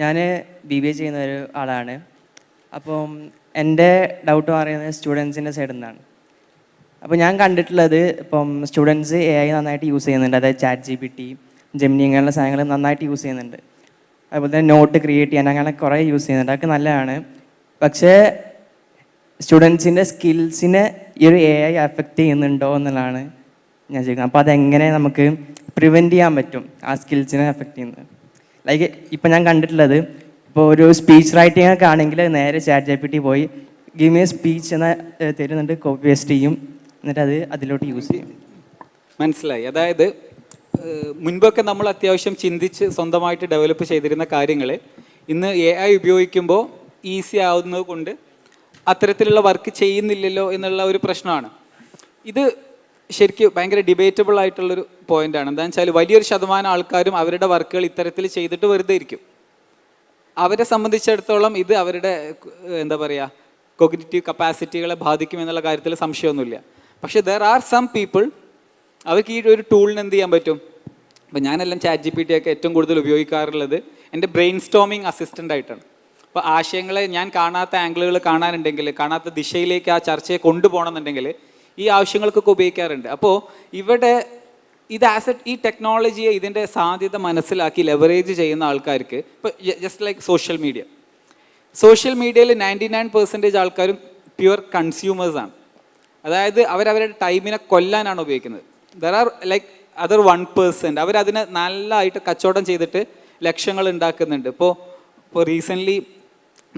ഞാൻ BBA ചെയ്യുന്ന ഒരു ആളാണ്. അപ്പം എൻ്റെ ഡൗട്ട് പറയുന്നത് സ്റ്റുഡൻസിൻ്റെ സൈഡിൽ നിന്നാണ്. അപ്പോൾ ഞാൻ കണ്ടിട്ടുള്ളത് ഇപ്പം സ്റ്റുഡൻസ് AI നന്നായിട്ട് യൂസ് ചെയ്യുന്നുണ്ട്. അതായത് ChatGPT, ജെമിനി അങ്ങനെയുള്ള സാധനങ്ങൾ നന്നായിട്ട് യൂസ് ചെയ്യുന്നുണ്ട്. അതുപോലെ തന്നെ നോട്ട് ക്രിയേറ്റ് ചെയ്യാൻ അങ്ങനെ കുറേ യൂസ് ചെയ്യുന്നുണ്ട്. അതൊക്കെ നല്ലതാണ്. പക്ഷേ സ്റ്റുഡൻസിൻ്റെ സ്കിൽസിനെ ഈ ഒരു AI അഫക്റ്റ് ചെയ്യുന്നുണ്ടോ എന്നുള്ളതാണ് ഞാൻ ചോദിക്കുന്നത്. അപ്പോൾ അതെങ്ങനെ നമുക്ക് പ്രിവെൻറ്റ് ചെയ്യാൻ പറ്റും ആ സ്കിൽസിനെ അഫക്റ്റ് ചെയ്യുന്നത്? ലൈക്ക് ഇപ്പം ഞാൻ കണ്ടിട്ടുള്ളത്, ഇപ്പോൾ ഒരു സ്പീച്ച് റൈറ്റിംഗ് ഒക്കെ ആണെങ്കിൽ നേരെ ChatGPT പോയി ഗിവ് മി എ സ്പീച്ച് എന്ന് തരുന്നുണ്ട്, കോപ്പി പേസ്റ്റ് ചെയ്യും, എന്നിട്ട് അത് അതിലോട്ട് യൂസ് ചെയ്യും. മനസ്സിലായി. അതായത് മുൻപൊക്കെ നമ്മൾ അത്യാവശ്യം ചിന്തിച്ച് സ്വന്തമായിട്ട് ഡെവലപ്പ് ചെയ്തിരുന്ന കാര്യങ്ങൾ ഇന്ന് AI ഉപയോഗിക്കുമ്പോൾ ഈസി ആവുന്നത് കൊണ്ട് അത്തരത്തിലുള്ള വർക്ക് ചെയ്യുന്നില്ലല്ലോ എന്നുള്ള ഒരു പ്രശ്നമാണ്. ഇത് ശരിക്കും ഭയങ്കര ഡിബേറ്റബിൾ ആയിട്ടുള്ളൊരു പോയിന്റാണ്. എന്താണെന്ന് വെച്ചാൽ വലിയൊരു ശതമാനം ആൾക്കാരും അവരുടെ വർക്കുകൾ ഇത്തരത്തിൽ ചെയ്തിട്ട് വെറുതെ ഇരിക്കും. അവരെ സംബന്ധിച്ചിടത്തോളം ഇത് അവരുടെ എന്താ പറയുക കോഗ്നിറ്റീവ് കപ്പാസിറ്റികളെ ബാധിക്കും എന്നുള്ള കാര്യത്തിൽ സംശയമൊന്നുമില്ല. പക്ഷേ ദർ ആർ സം പീപ്പിൾ, അവർക്ക് ഈ ഒരു ടൂളിന് എന്ത് ചെയ്യാൻ പറ്റും? അപ്പോൾ ഞാനെല്ലാം ChatGPT ഒക്കെ ഏറ്റവും കൂടുതൽ ഉപയോഗിക്കാറുള്ളത് എൻ്റെ ബ്രെയിൻ സ്റ്റോമിങ് അസിസ്റ്റൻ്റ് ആയിട്ടാണ്. അപ്പോൾ ആശയങ്ങളെ ഞാൻ കാണാത്ത ആംഗിളുകൾ കാണാനുണ്ടെങ്കിൽ, കാണാത്ത ദിശയിലേക്ക് ആ ചർച്ചയെ കൊണ്ടുപോകണമെന്നുണ്ടെങ്കിൽ ഈ ആവശ്യങ്ങൾക്കൊക്കെ ഉപയോഗിക്കാറുണ്ട്. അപ്പോൾ ഇവിടെ ഇത് ഈ ടെക്നോളജിയെ ഇതിൻ്റെ സാധ്യത മനസ്സിലാക്കി ലെവറേജ് ചെയ്യുന്ന ആൾക്കാർക്ക് ഇപ്പോൾ ജസ്റ്റ് ലൈക്ക് സോഷ്യൽ മീഡിയയിൽ 99% ആൾക്കാരും പ്യുവർ കൺസ്യൂമേഴ്സാണ്. അതായത് അവരവരുടെ ടൈമിനെ കൊല്ലാനാണ് ഉപയോഗിക്കുന്നത്. ദർ ആർ ലൈക്ക് അതർ 1% അവരതിനെ നല്ലതായിട്ട് കച്ചവടം ചെയ്തിട്ട് ലക്ഷങ്ങൾ ഉണ്ടാക്കുന്നുണ്ട്. ഇപ്പോൾ റീസെൻ്റ്ലി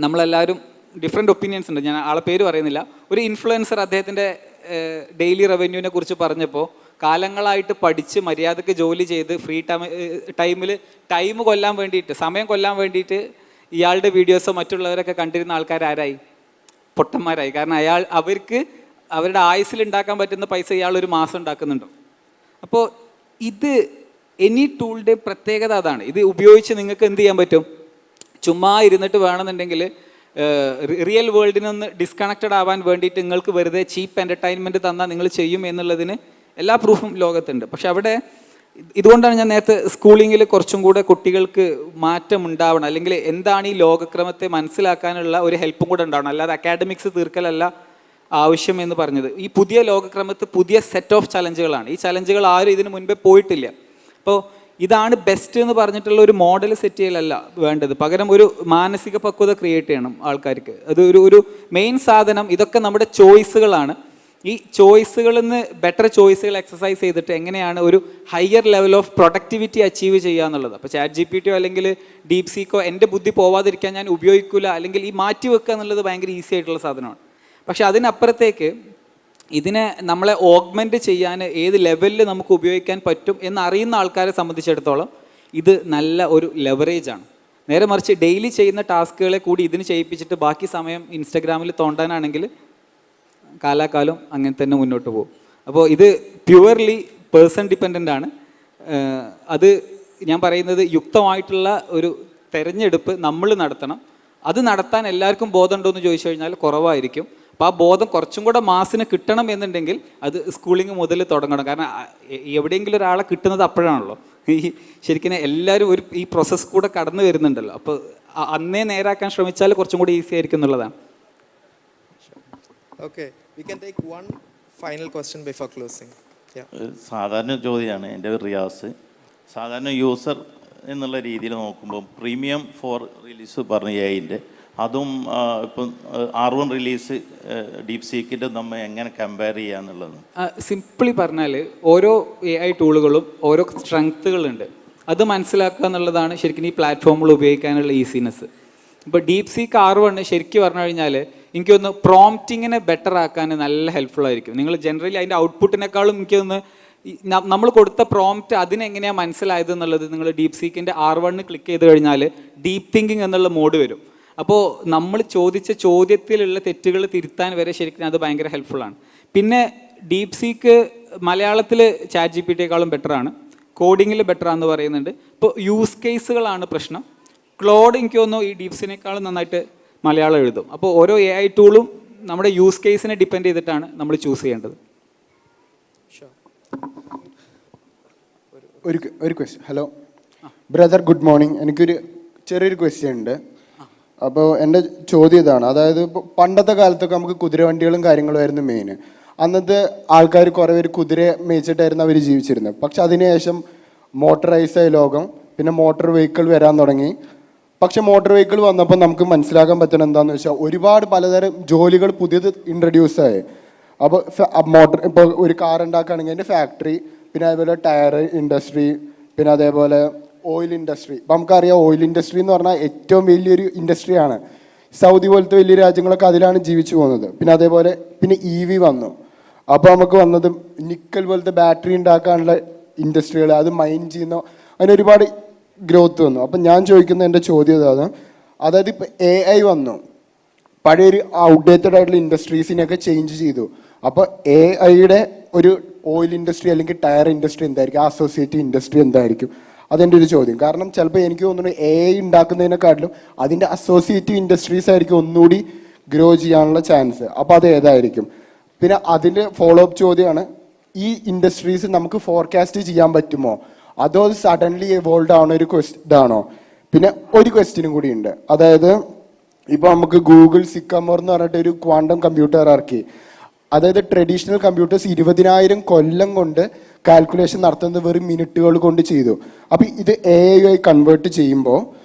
നമ്മളെല്ലാവരും ഡിഫറെൻറ്റ് ഒപ്പീനിയൻസ് ഉണ്ട്, ഞാൻ ആളെ പേര് പറയുന്നില്ല. ഒരു ഇൻഫ്ലുവൻസർ അദ്ദേഹത്തിൻ്റെ ഡെയിലി റവന്യൂവിനെ കുറിച്ച് പറഞ്ഞപ്പോൾ കാലങ്ങളായിട്ട് പഠിച്ച് മര്യാദക്ക് ജോലി ചെയ്ത് ഫ്രീ ടൈം കൊല്ലാൻ വേണ്ടിയിട്ട്, സമയം കൊല്ലാൻ വേണ്ടിയിട്ട് ഇയാളുടെ വീഡിയോസോ മറ്റുള്ളവരൊക്കെ കണ്ടിരുന്ന ആൾക്കാരായി പൊട്ടന്മാരായി. കാരണം അവർക്ക് അവരുടെ ആയുസ്സിൽ ഉണ്ടാക്കാൻ പറ്റുന്ന പൈസ ഇയാൾ ഒരു മാസം ഉണ്ടാക്കുന്നുണ്ടോ? അപ്പോൾ ഇത് എനി ടൂളിൻ്റെ പ്രത്യേകത അതാണ്. ഇത് ഉപയോഗിച്ച് നിങ്ങൾക്ക് എന്ത് ചെയ്യാൻ പറ്റും? ചുമ്മാ ഇരുന്നിട്ട് വേണമെന്നുണ്ടെങ്കിൽ റിയൽ വേൾഡിൽ നിന്ന് ഡിസ്കണക്റ്റഡ് ആവാൻ വേണ്ടിയിട്ട് നിങ്ങൾക്ക് വെറുതെ ചീപ്പ് എൻ്റർടൈൻമെൻറ്റ് തന്നാൽ നിങ്ങൾ ചെയ്യും എന്നുള്ളതിന് എല്ലാ പ്രൂഫും ലോകത്തുണ്ട്. പക്ഷെ അവിടെ ഇതുകൊണ്ടാണ് ഞാൻ നേരത്തെ സ്കൂളിങ്ങിൽ കുറച്ചും കൂടെ കുട്ടികൾക്ക് മാറ്റം ഉണ്ടാവണം, അല്ലെങ്കിൽ എന്താണ് ഈ ലോകക്രമത്തെ മനസ്സിലാക്കാനുള്ള ഒരു ഹെൽപ്പും കൂടെ ഉണ്ടാവണം. അല്ലാതെ അക്കാഡമിക്സ് തീർക്കലല്ല ആവശ്യം എന്ന് പറഞ്ഞത്. ഈ പുതിയ ലോകക്രമത്ത് പുതിയ സെറ്റ് ഓഫ് ചലഞ്ചുകളാണ്. ഈ ചലഞ്ചുകൾ ആരും ഇതിന് മുൻപേ പോയിട്ടില്ല. അപ്പോൾ ഇതാണ് ബെസ്റ്റ് എന്ന് പറഞ്ഞിട്ടുള്ള ഒരു മോഡൽ സെറ്റ് ചെയ്യലല്ല വേണ്ടത്. പകരം ഒരു മാനസിക പക്വത ക്രിയേറ്റ് ചെയ്യണം ആൾക്കാർക്ക്. അത് ഒരു മെയിൻ സാധനം. ഇതൊക്കെ നമ്മുടെ ചോയ്സുകളാണ്. ഈ ചോയ്സുകളിൽ നിന്ന് ബെറ്റർ ചോയ്സുകൾ എക്സസൈസ് ചെയ്തിട്ട് എങ്ങനെയാണ് ഒരു higher level of productivity achieve ചെയ്യുക എന്നുള്ളത്. അപ്പോൾ ChatGPT അല്ലെങ്കിൽ DeepSeekോ എൻ്റെ ബുദ്ധി പോവാതിരിക്കാൻ ഞാൻ ഉപയോഗിക്കില്ല, അല്ലെങ്കിൽ ഈ മാറ്റി വെക്കുക എന്നുള്ളത് ഭയങ്കര ഈസി ആയിട്ടുള്ള സാധനമാണ്. പക്ഷെ അതിനപ്പുറത്തേക്ക് ഇതിനെ നമ്മളെ ഓഗ്മെൻറ്റ് ചെയ്യാൻ ഏത് ലെവലിൽ നമുക്ക് ഉപയോഗിക്കാൻ പറ്റും എന്നറിയുന്ന ആൾക്കാരെ സംബന്ധിച്ചിടത്തോളം ഇത് നല്ല ഒരു ലെവറേജാണ്. നേരെ മറിച്ച് ഡെയിലി ചെയ്യുന്ന ടാസ്കുകളെ കൂടി ഇതിന് ചെയ്യിപ്പിച്ചിട്ട് ബാക്കി സമയം ഇൻസ്റ്റഗ്രാമിൽ തോണ്ടാനാണെങ്കിൽ കാലാകാലം അങ്ങനെ തന്നെ മുന്നോട്ട് പോകും. അപ്പോൾ ഇത് പ്യുവർലി പേഴ്സൺ ഡിപ്പെൻഡൻ്റ് ആണ്. അത് ഞാൻ പറയുന്നത് യുക്തമായിട്ടുള്ള ഒരു തെരഞ്ഞെടുപ്പ് നമ്മൾ നടത്തണം. അത് നടത്താൻ എല്ലാവർക്കും ബോധമുണ്ടോ എന്ന് ചോദിച്ചു കഴിഞ്ഞാൽ കുറവായിരിക്കും. അപ്പോൾ ആ ബോധം കുറച്ചും കൂടെ മാസിന് കിട്ടണം എന്നുണ്ടെങ്കിൽ അത് സ്കൂളിങ് മുതൽ തുടങ്ങണം. കാരണം എവിടെയെങ്കിലും ഒരാളെ കിട്ടുന്നത് അപ്പോഴാണല്ലോ. ശരിക്കും എല്ലാവരും ഈ പ്രോസസ്സ് കൂടെ കടന്നു വരുന്നുണ്ടല്ലോ. അപ്പോൾ അന്നേ നേരാക്കാൻ ശ്രമിച്ചാൽ കുറച്ചും കൂടി ഈസി ആയിരിക്കും എന്നുള്ളതാണ്. Okay, we can take one final question before closing. സാധാരണ ചോദ്യമാണ് എൻ്റെ റിയാസ്. സാധാരണ യൂസർ എന്നുള്ള രീതിയിൽ നോക്കുമ്പോൾ പ്രീമിയം 4 റിലീസ് പറഞ്ഞ AI-ൻ്റെ അതും ഇപ്പം R1 റിലീസ് DeepSeekൻ്റെ നമ്മൾ എങ്ങനെ കമ്പയർ ചെയ്യാന്നുള്ളത്? സിംപിളി പറഞ്ഞാൽ ഓരോ AI ടൂളുകളും ഓരോ സ്ട്രെങ്ത്തുകളുണ്ട്. അത് മനസ്സിലാക്കുക എന്നുള്ളതാണ് ശരിക്കും ഈ പ്ലാറ്റ്ഫോമുകൾ ഉപയോഗിക്കാനുള്ള ഈസിനെസ്. ഇപ്പോൾ DeepSeek R1 ശരിക്കും പറഞ്ഞു കഴിഞ്ഞാൽ എനിക്കൊന്ന് പ്രോംപ്റ്റിങ്ങിനെ ബെറ്റർ ആക്കാൻ നല്ല ഹെൽപ്ഫുൾ ആയിരിക്കും. നിങ്ങൾ ജനറലി അതിൻ്റെ ഔട്ട്പുട്ടിനേക്കാളും എനിക്കൊന്ന് നമ്മൾ കൊടുത്ത പ്രോംപ്റ്റ് അതിനെങ്ങനെയാണ് മനസ്സിലായത് എന്നുള്ളത് നിങ്ങൾ DeepSeekൻ്റെ R1 ക്ലിക്ക് ചെയ്ത് കഴിഞ്ഞാൽ ഡീപ്പ് തിങ്കിങ് എന്നുള്ള മോഡ് വരും. അപ്പോൾ നമ്മൾ ചോദിച്ച ചോദ്യത്തിലുള്ള തെറ്റുകൾ തിരുത്താൻ വരെ ശരിക്കും അത് ഭയങ്കര ഹെൽപ്ഫുള്ളാണ്. പിന്നെ DeepSeek മലയാളത്തിൽ ChatGPT-യേക്കാളും ബെറ്ററാണ്, കോഡിങ്ങിൽ ബെറ്ററാണെന്ന് പറയുന്നുണ്ട്. ഇപ്പോൾ യൂസ് കേസുകളാണ് പ്രശ്നം. ക്ലോഡ് എനിക്ക് തോന്നുന്നു ഈ DeepSeekനേക്കാളും നന്നായിട്ട് മലയാളം എഴുതും. അപ്പോൾ ഓരോ AI ടൂളും നമ്മുടെ യൂസ് കേസിനെ ഡിപ്പെൻഡ് ചെയ്തിട്ടാണ് നമ്മൾ ചൂസ് ചെയ്യേണ്ടത്. ഒരു question. Hello brother, good morning. എനിക്കൊരു ചെറിയൊരു ക്വസ്റ്റ്യൻ ഉണ്ട്. അപ്പോൾ എൻ്റെ ചോദ്യം ഇതാണ്, അതായത് ഇപ്പോൾ പണ്ടത്തെ കാലത്തൊക്കെ നമുക്ക് കുതിരവണ്ടികളും കാര്യങ്ങളുമായിരുന്നു മെയിൻ. അന്നത്തെ ആൾക്കാർ കുറേ പേര് കുതിരയെ മേയിച്ചിട്ടായിരുന്നു അവർ ജീവിച്ചിരുന്നത്. പക്ഷെ അതിനുശേഷം മോട്ടറൈസായ ലോകം, പിന്നെ മോട്ടോർ വെഹിക്കിൾ വരാൻ തുടങ്ങി. പക്ഷെ മോട്ടോർ വെഹിക്കിൾ വന്നപ്പോൾ നമുക്ക് മനസ്സിലാക്കാൻ പറ്റുന്നത് എന്താണെന്ന് വെച്ചാൽ ഒരുപാട് പലതരം ജോലികൾ പുതിയത് ഇൻട്രൊഡ്യൂസ് ആയി. അപ്പോൾ ഇപ്പോൾ ഒരു കാർ ഉണ്ടാക്കുകയാണെങ്കിൽ അതിൻ്റെ ഫാക്ടറി, പിന്നെ അതേപോലെ ടയർ ഇൻഡസ്ട്രി, പിന്നെ അതേപോലെ ഓയിൽ ഇൻഡസ്ട്രി. ഇപ്പം നമുക്കറിയാം ഓയിൽ ഇൻഡസ്ട്രി എന്ന് പറഞ്ഞാൽ ഏറ്റവും വലിയൊരു ഇൻഡസ്ട്രിയാണ്. സൗദി പോലത്തെ വലിയ രാജ്യങ്ങളൊക്കെ അതിലാണ് ജീവിച്ചു പോകുന്നത്. പിന്നെ അതേപോലെ പിന്നെ EV വന്നു. അപ്പോൾ നമുക്ക് വന്നത് നിക്കൽ പോലത്തെ ബാറ്ററി ഉണ്ടാക്കാനുള്ള ഇൻഡസ്ട്രികൾ, അത് മൈൻ ചെയ്യുന്ന, അതിന് ഒരുപാട് ഗ്രോത്ത് വന്നു. അപ്പം ഞാൻ ചോദിക്കുന്ന എൻ്റെ ചോദ്യം ഇതാണ്, അതായത് ഇപ്പോൾ AI വന്നു, പഴയൊരു ഔട്ട്ഡേറ്റഡ് ആയിട്ടുള്ള ഇൻഡസ്ട്രീസിനെയൊക്കെ ചേഞ്ച് ചെയ്തു. അപ്പോൾ AIയുടെ ഒരു ഓയിൽ ഇൻഡസ്ട്രി അല്ലെങ്കിൽ ടയർ ഇൻഡസ്ട്രി എന്തായിരിക്കും, അസോസിയേറ്റീവ് ഇൻഡസ്ട്രി എന്തായിരിക്കും? അതെൻ്റെ ഒരു ചോദ്യം. കാരണം ചിലപ്പോൾ എനിക്ക് തോന്നുന്നു AI ഉണ്ടാക്കുന്നതിനെക്കാട്ടിലും അതിൻ്റെ അസോസിയേറ്റീവ് ഇൻഡസ്ട്രീസ് ആയിരിക്കും ഒന്നുകൂടി ഗ്രോ ചെയ്യാനുള്ള ചാൻസ്. അപ്പോൾ അത് ഏതായിരിക്കും? പിന്നെ അതിൻ്റെ ഫോളോ അപ്പ് ചോദ്യമാണ്, ഈ ഇൻഡസ്ട്രീസ് നമുക്ക് ഫോർകാസ്റ്റ് ചെയ്യാൻ പറ്റുമോ, അതോ അത് സഡൻലി എവോൾവ് ആവുന്ന ഒരു ഇതാണോ? പിന്നെ ഒരു ക്വസ്റ്റ്യനും കൂടി ഉണ്ട്, അതായത് ഇപ്പോൾ നമുക്ക് ഗൂഗിൾ സിക്കമോർ എന്ന് പറഞ്ഞിട്ട് ഒരു ക്വാണ്ടം കമ്പ്യൂട്ടർ ഇറക്കി. അതായത് ട്രഡീഷണൽ കമ്പ്യൂട്ടേഴ്സ് 20,000 കൊല്ലം കൊണ്ട് കാൽക്കുലേഷൻ നടത്തുന്നത് വെറും മിനിറ്റുകൾ കൊണ്ട് ചെയ്തു. അപ്പോൾ ഇത് AI കൺവേർട്ട് ചെയ്യുമ്പോൾ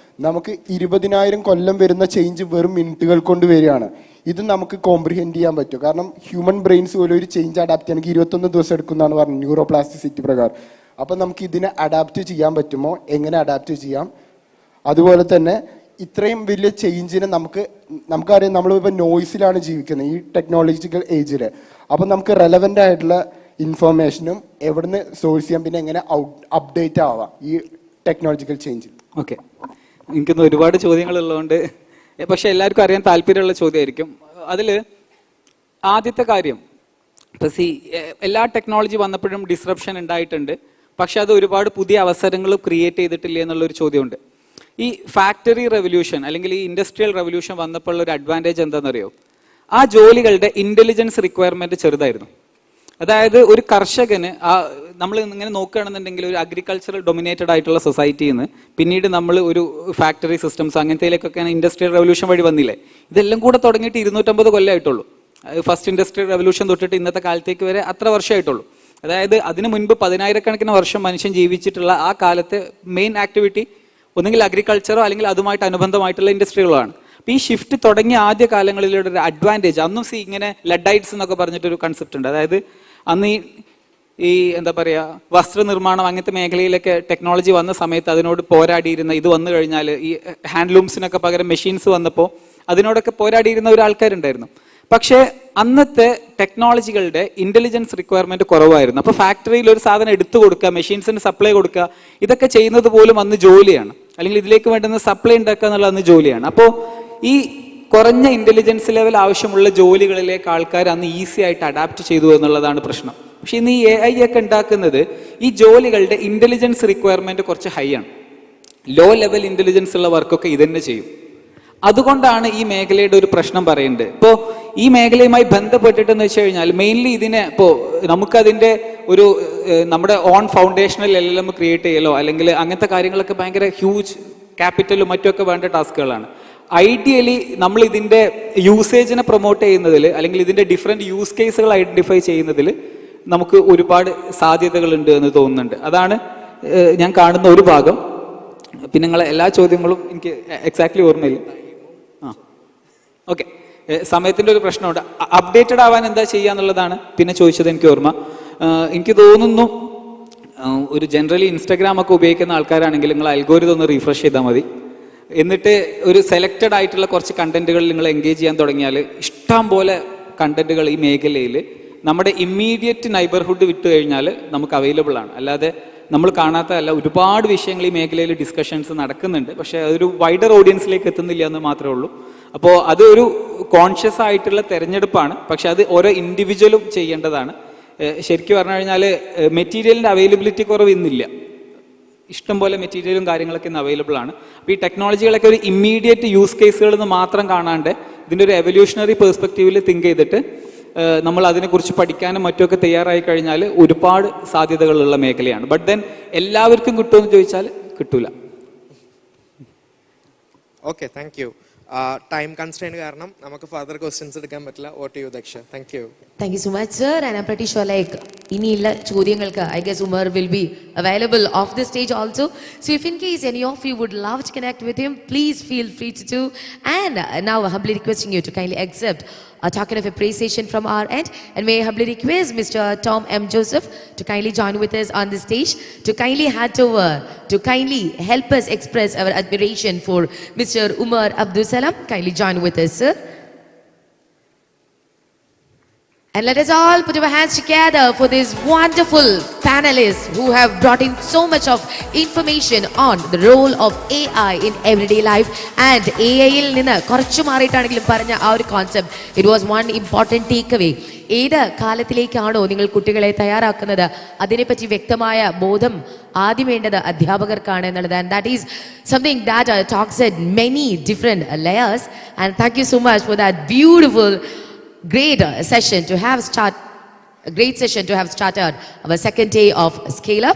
നമുക്ക് 20,000 കൊല്ലം വരുന്ന ചേഞ്ച് വെറും മിനിറ്റുകൾ കൊണ്ട് വരികയാണ്. ഇത് നമുക്ക് കോംപ്രിഹെൻഡ് ചെയ്യാൻ പറ്റും. കാരണം ഹ്യൂമൻ ബ്രെയിൻസ് പോലും ഒരു ചേഞ്ച് അഡാപ്റ്റ് ചെയ്യാൻ 21 ദിവസം എടുക്കുന്നതാണ് പറഞ്ഞത് ന്യൂറോപ്ലാസ്റ്റിസിറ്റി പ്രകാരം. അപ്പം നമുക്ക് ഇതിനെ അഡാപ്റ്റ് ചെയ്യാൻ പറ്റുമോ, എങ്ങനെ അഡാപ്റ്റ് ചെയ്യാം? അതുപോലെ തന്നെ ഇത്രയും വലിയ ചേഞ്ചിനെ നമുക്കറിയാം, നമ്മളിപ്പോൾ നോയ്സിലാണ് ജീവിക്കുന്നത് ഈ ടെക്നോളജിക്കൽ ഏജിൽ. അപ്പം നമുക്ക് റെലവൻ്റ് ആയിട്ടുള്ള ഇൻഫർമേഷനും എവിടുന്ന് സോഴ്സ് ചെയ്യാം, പിന്നെ എങ്ങനെ അപ്ഡേറ്റ് ആവാം ഈ ടെക്നോളജിക്കൽ ചേഞ്ചിൽ? ഓക്കെ, എനിക്കൊന്ന് ഒരുപാട് ചോദ്യങ്ങളുള്ളതുകൊണ്ട്, പക്ഷെ എല്ലാവർക്കും അറിയാൻ താല്പര്യമുള്ള ചോദ്യമായിരിക്കും. അതിൽ ആദ്യത്തെ കാര്യം, ഇപ്പം എല്ലാ ടെക്നോളജി വന്നപ്പോഴും ഡിസ്റപ്ഷൻ ഉണ്ടായിട്ടുണ്ട്, പക്ഷെ അത് ഒരുപാട് പുതിയ അവസരങ്ങൾ ക്രിയേറ്റ് ചെയ്തിട്ടില്ല എന്നുള്ളൊരു ചോദ്യമുണ്ട്. ഈ ഫാക്ടറി റെവല്യൂഷൻ അല്ലെങ്കിൽ ഈ ഇൻഡസ്ട്രിയൽ റെവല്യൂഷൻ വന്നപ്പോൾ ഒരു അഡ്വാൻറ്റേജ് എന്താണെന്നറിയോ? ആ ജോലികളുടെ ഇൻ്റലിജൻസ് റിക്വയർമെൻറ്റ് ചെറുതായിരുന്നു. അതായത് ഒരു കർഷകന് നമ്മൾ ഇങ്ങനെ നോക്കുകയാണെന്നുണ്ടെങ്കിൽ ഒരു അഗ്രികൾച്ചറൽ ഡൊമിനേറ്റഡ് ആയിട്ടുള്ള സൊസൈറ്റിയിൽ നിന്ന് പിന്നീട് നമ്മൾ ഒരു ഫാക്ടറി സിസ്റ്റംസ് അങ്ങനത്തേലേക്കൊക്കെയാണ് ഇൻഡസ്ട്രിയൽ റെവല്യൂഷൻ വഴി വന്നില്ലേ. ഇതെല്ലാം കൂടെ തുടങ്ങിയിട്ട് 250 കൊല്ലമായിട്ടുള്ളൂ. ഫസ്റ്റ് ഇൻഡസ്ട്രിയൽ റെവല്യൂഷൻ തൊട്ടിട്ട് ഇന്നത്തെ കാലത്തേക്ക് വരെ അത്ര വർഷമായിട്ടുള്ളൂ. അതായത് അതിനു മുൻപ് 10,000-കണക്കിന് വർഷം മനുഷ്യൻ ജീവിച്ചിട്ടുള്ള ആ കാലത്തെ മെയിൻ ആക്ടിവിറ്റി ഒന്നുകിൽ അഗ്രികൾച്ചറോ അല്ലെങ്കിൽ അതുമായിട്ട് അനുബന്ധമായിട്ടുള്ള ഇൻഡസ്ട്രികളാണ്. അപ്പോൾ ഈ ഷിഫ്റ്റ് തുടങ്ങിയ ആദ്യ കാലങ്ങളിലൂടെ ഒരു അഡ്വാൻറ്റേജ്, അന്നും ഇങ്ങനെ ലഡൈറ്റ്സ് എന്നൊക്കെ പറഞ്ഞിട്ടൊരു കൺസെപ്റ്റ് ഉണ്ട്. അതായത് അന്ന് ഈ എന്താ പറയുക, വസ്ത്രനിർമ്മാണം അങ്ങനത്തെ മേഖലയിലൊക്കെ ടെക്നോളജി വന്ന സമയത്ത് അതിനോട് പോരാടിയിരുന്ന, ഇത് വന്നു കഴിഞ്ഞാൽ ഈ ഹാൻഡ്ലൂംസിനൊക്കെ പകരം മെഷീൻസ് വന്നപ്പോൾ അതിനോടൊക്കെ പോരാടിയിരുന്ന ഒരു ആൾക്കാരുണ്ടായിരുന്നു. പക്ഷേ അന്നത്തെ ടെക്നോളജികളുടെ ഇൻ്റലിജൻസ് റിക്വയർമെൻറ്റ് കുറവായിരുന്നു. അപ്പോൾ ഫാക്ടറിയിൽ ഒരു സാധനം എടുത്തു കൊടുക്കുക, മെഷീൻസിന് സപ്ലൈ കൊടുക്കുക, ഇതൊക്കെ ചെയ്യുന്നത് പോലും അന്ന് ജോലിയാണ്, അല്ലെങ്കിൽ ഇതിലേക്ക് വേണ്ടുന്ന സപ്ലൈ ഉണ്ടാക്കുക എന്നുള്ളത് അന്ന് ജോലിയാണ്. അപ്പോൾ ഈ കുറഞ്ഞ ഇൻ്റലിജൻസ് ലെവൽ ആവശ്യമുള്ള ജോലികളിലേക്ക് ആൾക്കാർ അന്ന് ഈസി ആയിട്ട് അഡാപ്റ്റ് ചെയ്തു എന്നുള്ളതാണ് പ്രശ്നം. പക്ഷെ ഇന്ന് ഈ AI ഒക്കെ ഉണ്ടാക്കുന്നത് ഈ ജോലികളുടെ ഇൻ്റലിജൻസ് റിക്വയർമെൻറ്റ് കുറച്ച് ഹൈ ആണ്. ലോ ലെവൽ ഇൻ്റലിജൻസ് ഉള്ള വർക്കൊക്കെ ഇതന്നെ ചെയ്യും. അതുകൊണ്ടാണ് ഈ മേഖലയുടെ ഒരു പ്രശ്നം പറയുന്നത്. ഇപ്പോൾ ഈ മേഖലയുമായി ബന്ധപ്പെട്ടിട്ടെന്ന് വെച്ച് കഴിഞ്ഞാൽ മെയിൻലി ഇതിനെ ഇപ്പോൾ നമുക്കതിൻ്റെ ഒരു നമ്മുടെ ഓൺ ഫൗണ്ടേഷണൽ LLM ക്രിയേറ്റ് ചെയ്യലോ അല്ലെങ്കിൽ അങ്ങനത്തെ കാര്യങ്ങളൊക്കെ ഭയങ്കര ഹ്യൂജ് ക്യാപിറ്റലും മറ്റുമൊക്കെ വേണ്ട ടാസ്കുകളാണ്. ഐഡിയലി നമ്മൾ ഇതിൻ്റെ യൂസേജിനെ പ്രൊമോട്ട് ചെയ്യുന്നതിൽ അല്ലെങ്കിൽ ഇതിൻ്റെ ഡിഫറെൻറ്റ് യൂസ് കേസുകൾ ഐഡൻറ്റിഫൈ ചെയ്യുന്നതിൽ നമുക്ക് ഒരുപാട് സാധ്യതകളുണ്ട് എന്ന് തോന്നുന്നുണ്ട്. അതാണ് ഞാൻ കാണുന്ന ഒരു ഭാഗം. പിന്നെ നിങ്ങളെ എല്ലാ ചോദ്യങ്ങളും എനിക്ക് എക്സാക്ട്ലി ഓർമ്മയില്ല. ഓക്കെ, സമയത്തിൻ്റെ ഒരു പ്രശ്നമുണ്ട്. അപ്ഡേറ്റഡ് ആവാൻ എന്താ ചെയ്യുക എന്നുള്ളതാണ് പിന്നെ ചോദിച്ചത് എനിക്ക് ഓർമ്മ. എനിക്ക് തോന്നുന്നു ഒരു ജനറലി ഇൻസ്റ്റാഗ്രാം ഒക്കെ ഉപയോഗിക്കുന്ന ആൾക്കാരാണെങ്കിൽ നിങ്ങൾ അൽഗോരിതം ഒന്ന് റീഫ്രഷ് ചെയ്താൽ മതി. എന്നിട്ട് ഒരു സെലക്റ്റഡ് ആയിട്ടുള്ള കുറച്ച് കണ്ടന്റുകളിൽ നിങ്ങൾ എൻഗേജ് ചെയ്യാൻ തുടങ്ങിയാൽ ഇഷ്ടം പോലെ കണ്ടന്റുകൾ ഈ മേഖലയിൽ നമ്മുടെ ഇമ്മീഡിയറ്റ് നൈബർഹുഡ് വിട്ടു കഴിഞ്ഞാൽ നമുക്ക് അവൈലബിൾ ആണ്. അല്ലാതെ നമ്മൾ കാണാത്തതല്ല, ഒരുപാട് വിഷയങ്ങൾ ഈ മേഖലയിൽ ഡിസ്കഷൻസ് നടക്കുന്നുണ്ട്. പക്ഷേ അതൊരു വൈഡർ ഓഡിയൻസിലേക്ക് എത്തുന്നില്ല എന്ന് മാത്രമേ ഉള്ളൂ. അപ്പോൾ അത് ഒരു കോൺഷ്യസ് ആയിട്ടുള്ള തെരഞ്ഞെടുപ്പാണ്. പക്ഷെ അത് ഓരോ ഇൻഡിവിജ്വലും ചെയ്യേണ്ടതാണ്. ശരിക്കും പറഞ്ഞു കഴിഞ്ഞാൽ മെറ്റീരിയലിൻ്റെ അവൈലബിലിറ്റി കുറവ് ഇന്നില്ല. ഇഷ്ടംപോലെ മെറ്റീരിയലും കാര്യങ്ങളൊക്കെ ഇന്ന് അവൈലബിൾ ആണ്. അപ്പോൾ ഈ ടെക്നോളജികളൊക്കെ ഒരു ഇമ്മീഡിയറ്റ് യൂസ് കേസുകളിൽ നിന്ന് മാത്രം കാണാണ്ട് ഇതിൻ്റെ ഒരു എവല്യൂഷണറി പെർസ്പെക്റ്റീവിൽ തിങ്ക് ചെയ്തിട്ട് നമ്മൾ അതിനെക്കുറിച്ച് പഠിക്കാനും മറ്റുമൊക്കെ തയ്യാറായി കഴിഞ്ഞാൽ ഒരുപാട് സാധ്യതകളുള്ള മേഖലയാണ്. ബട്ട് ദെൻ എല്ലാവർക്കും കിട്ടുമെന്ന് ചോദിച്ചാൽ കിട്ടൂല. Okay, thank you. Time constrain കാരണം നമുക്ക് ഫർദർ ക്വസ്റ്റ്യൻസ് എടുക്കാൻ പറ്റില്ല. വോട്ട് ചെയ്യൂ Daksha. Thank you. Thank you so much, sir. And I'm pretty sure ഇനിയുള്ള ചോദ്യങ്ങൾക്ക് I guess Umar will be available off the stage also. So if in case any of you would love to connect with him, please feel free to do. And now humbly requesting you to kindly accept a token of appreciation from our end. And may I humbly request Mr. Tom M. Joseph to kindly join with us on the stage, to kindly hand over, to kindly help us express our admiration for Mr. Umar Abdul Salam. Kindly join with us, sir. And let us all put our hands together for these wonderful panelists who have brought in so much of information on the role of AI in everyday life. And AI-യിൽ നിന്ന് കുറച്ചു മാറിയിട്ടാണെങ്കിലും പറഞ്ഞ ആ ഒരു concept, it was one important take away. ഏത് കാലത്തിലേക്കാണോ നിങ്ങൾ കുട്ടികളെ തയ്യാറാക്കുന്നത്, അതിനെപ്പറ്റി വ്യക്തമായ ബോധം ആദ്യം വേണ്ടത് അധ്യാപകർക്കാണ് എന്നുള്ളത്. And that is something that talks at many different layers. And thank you so much for that beautiful great session to have started our second day of Scale Up.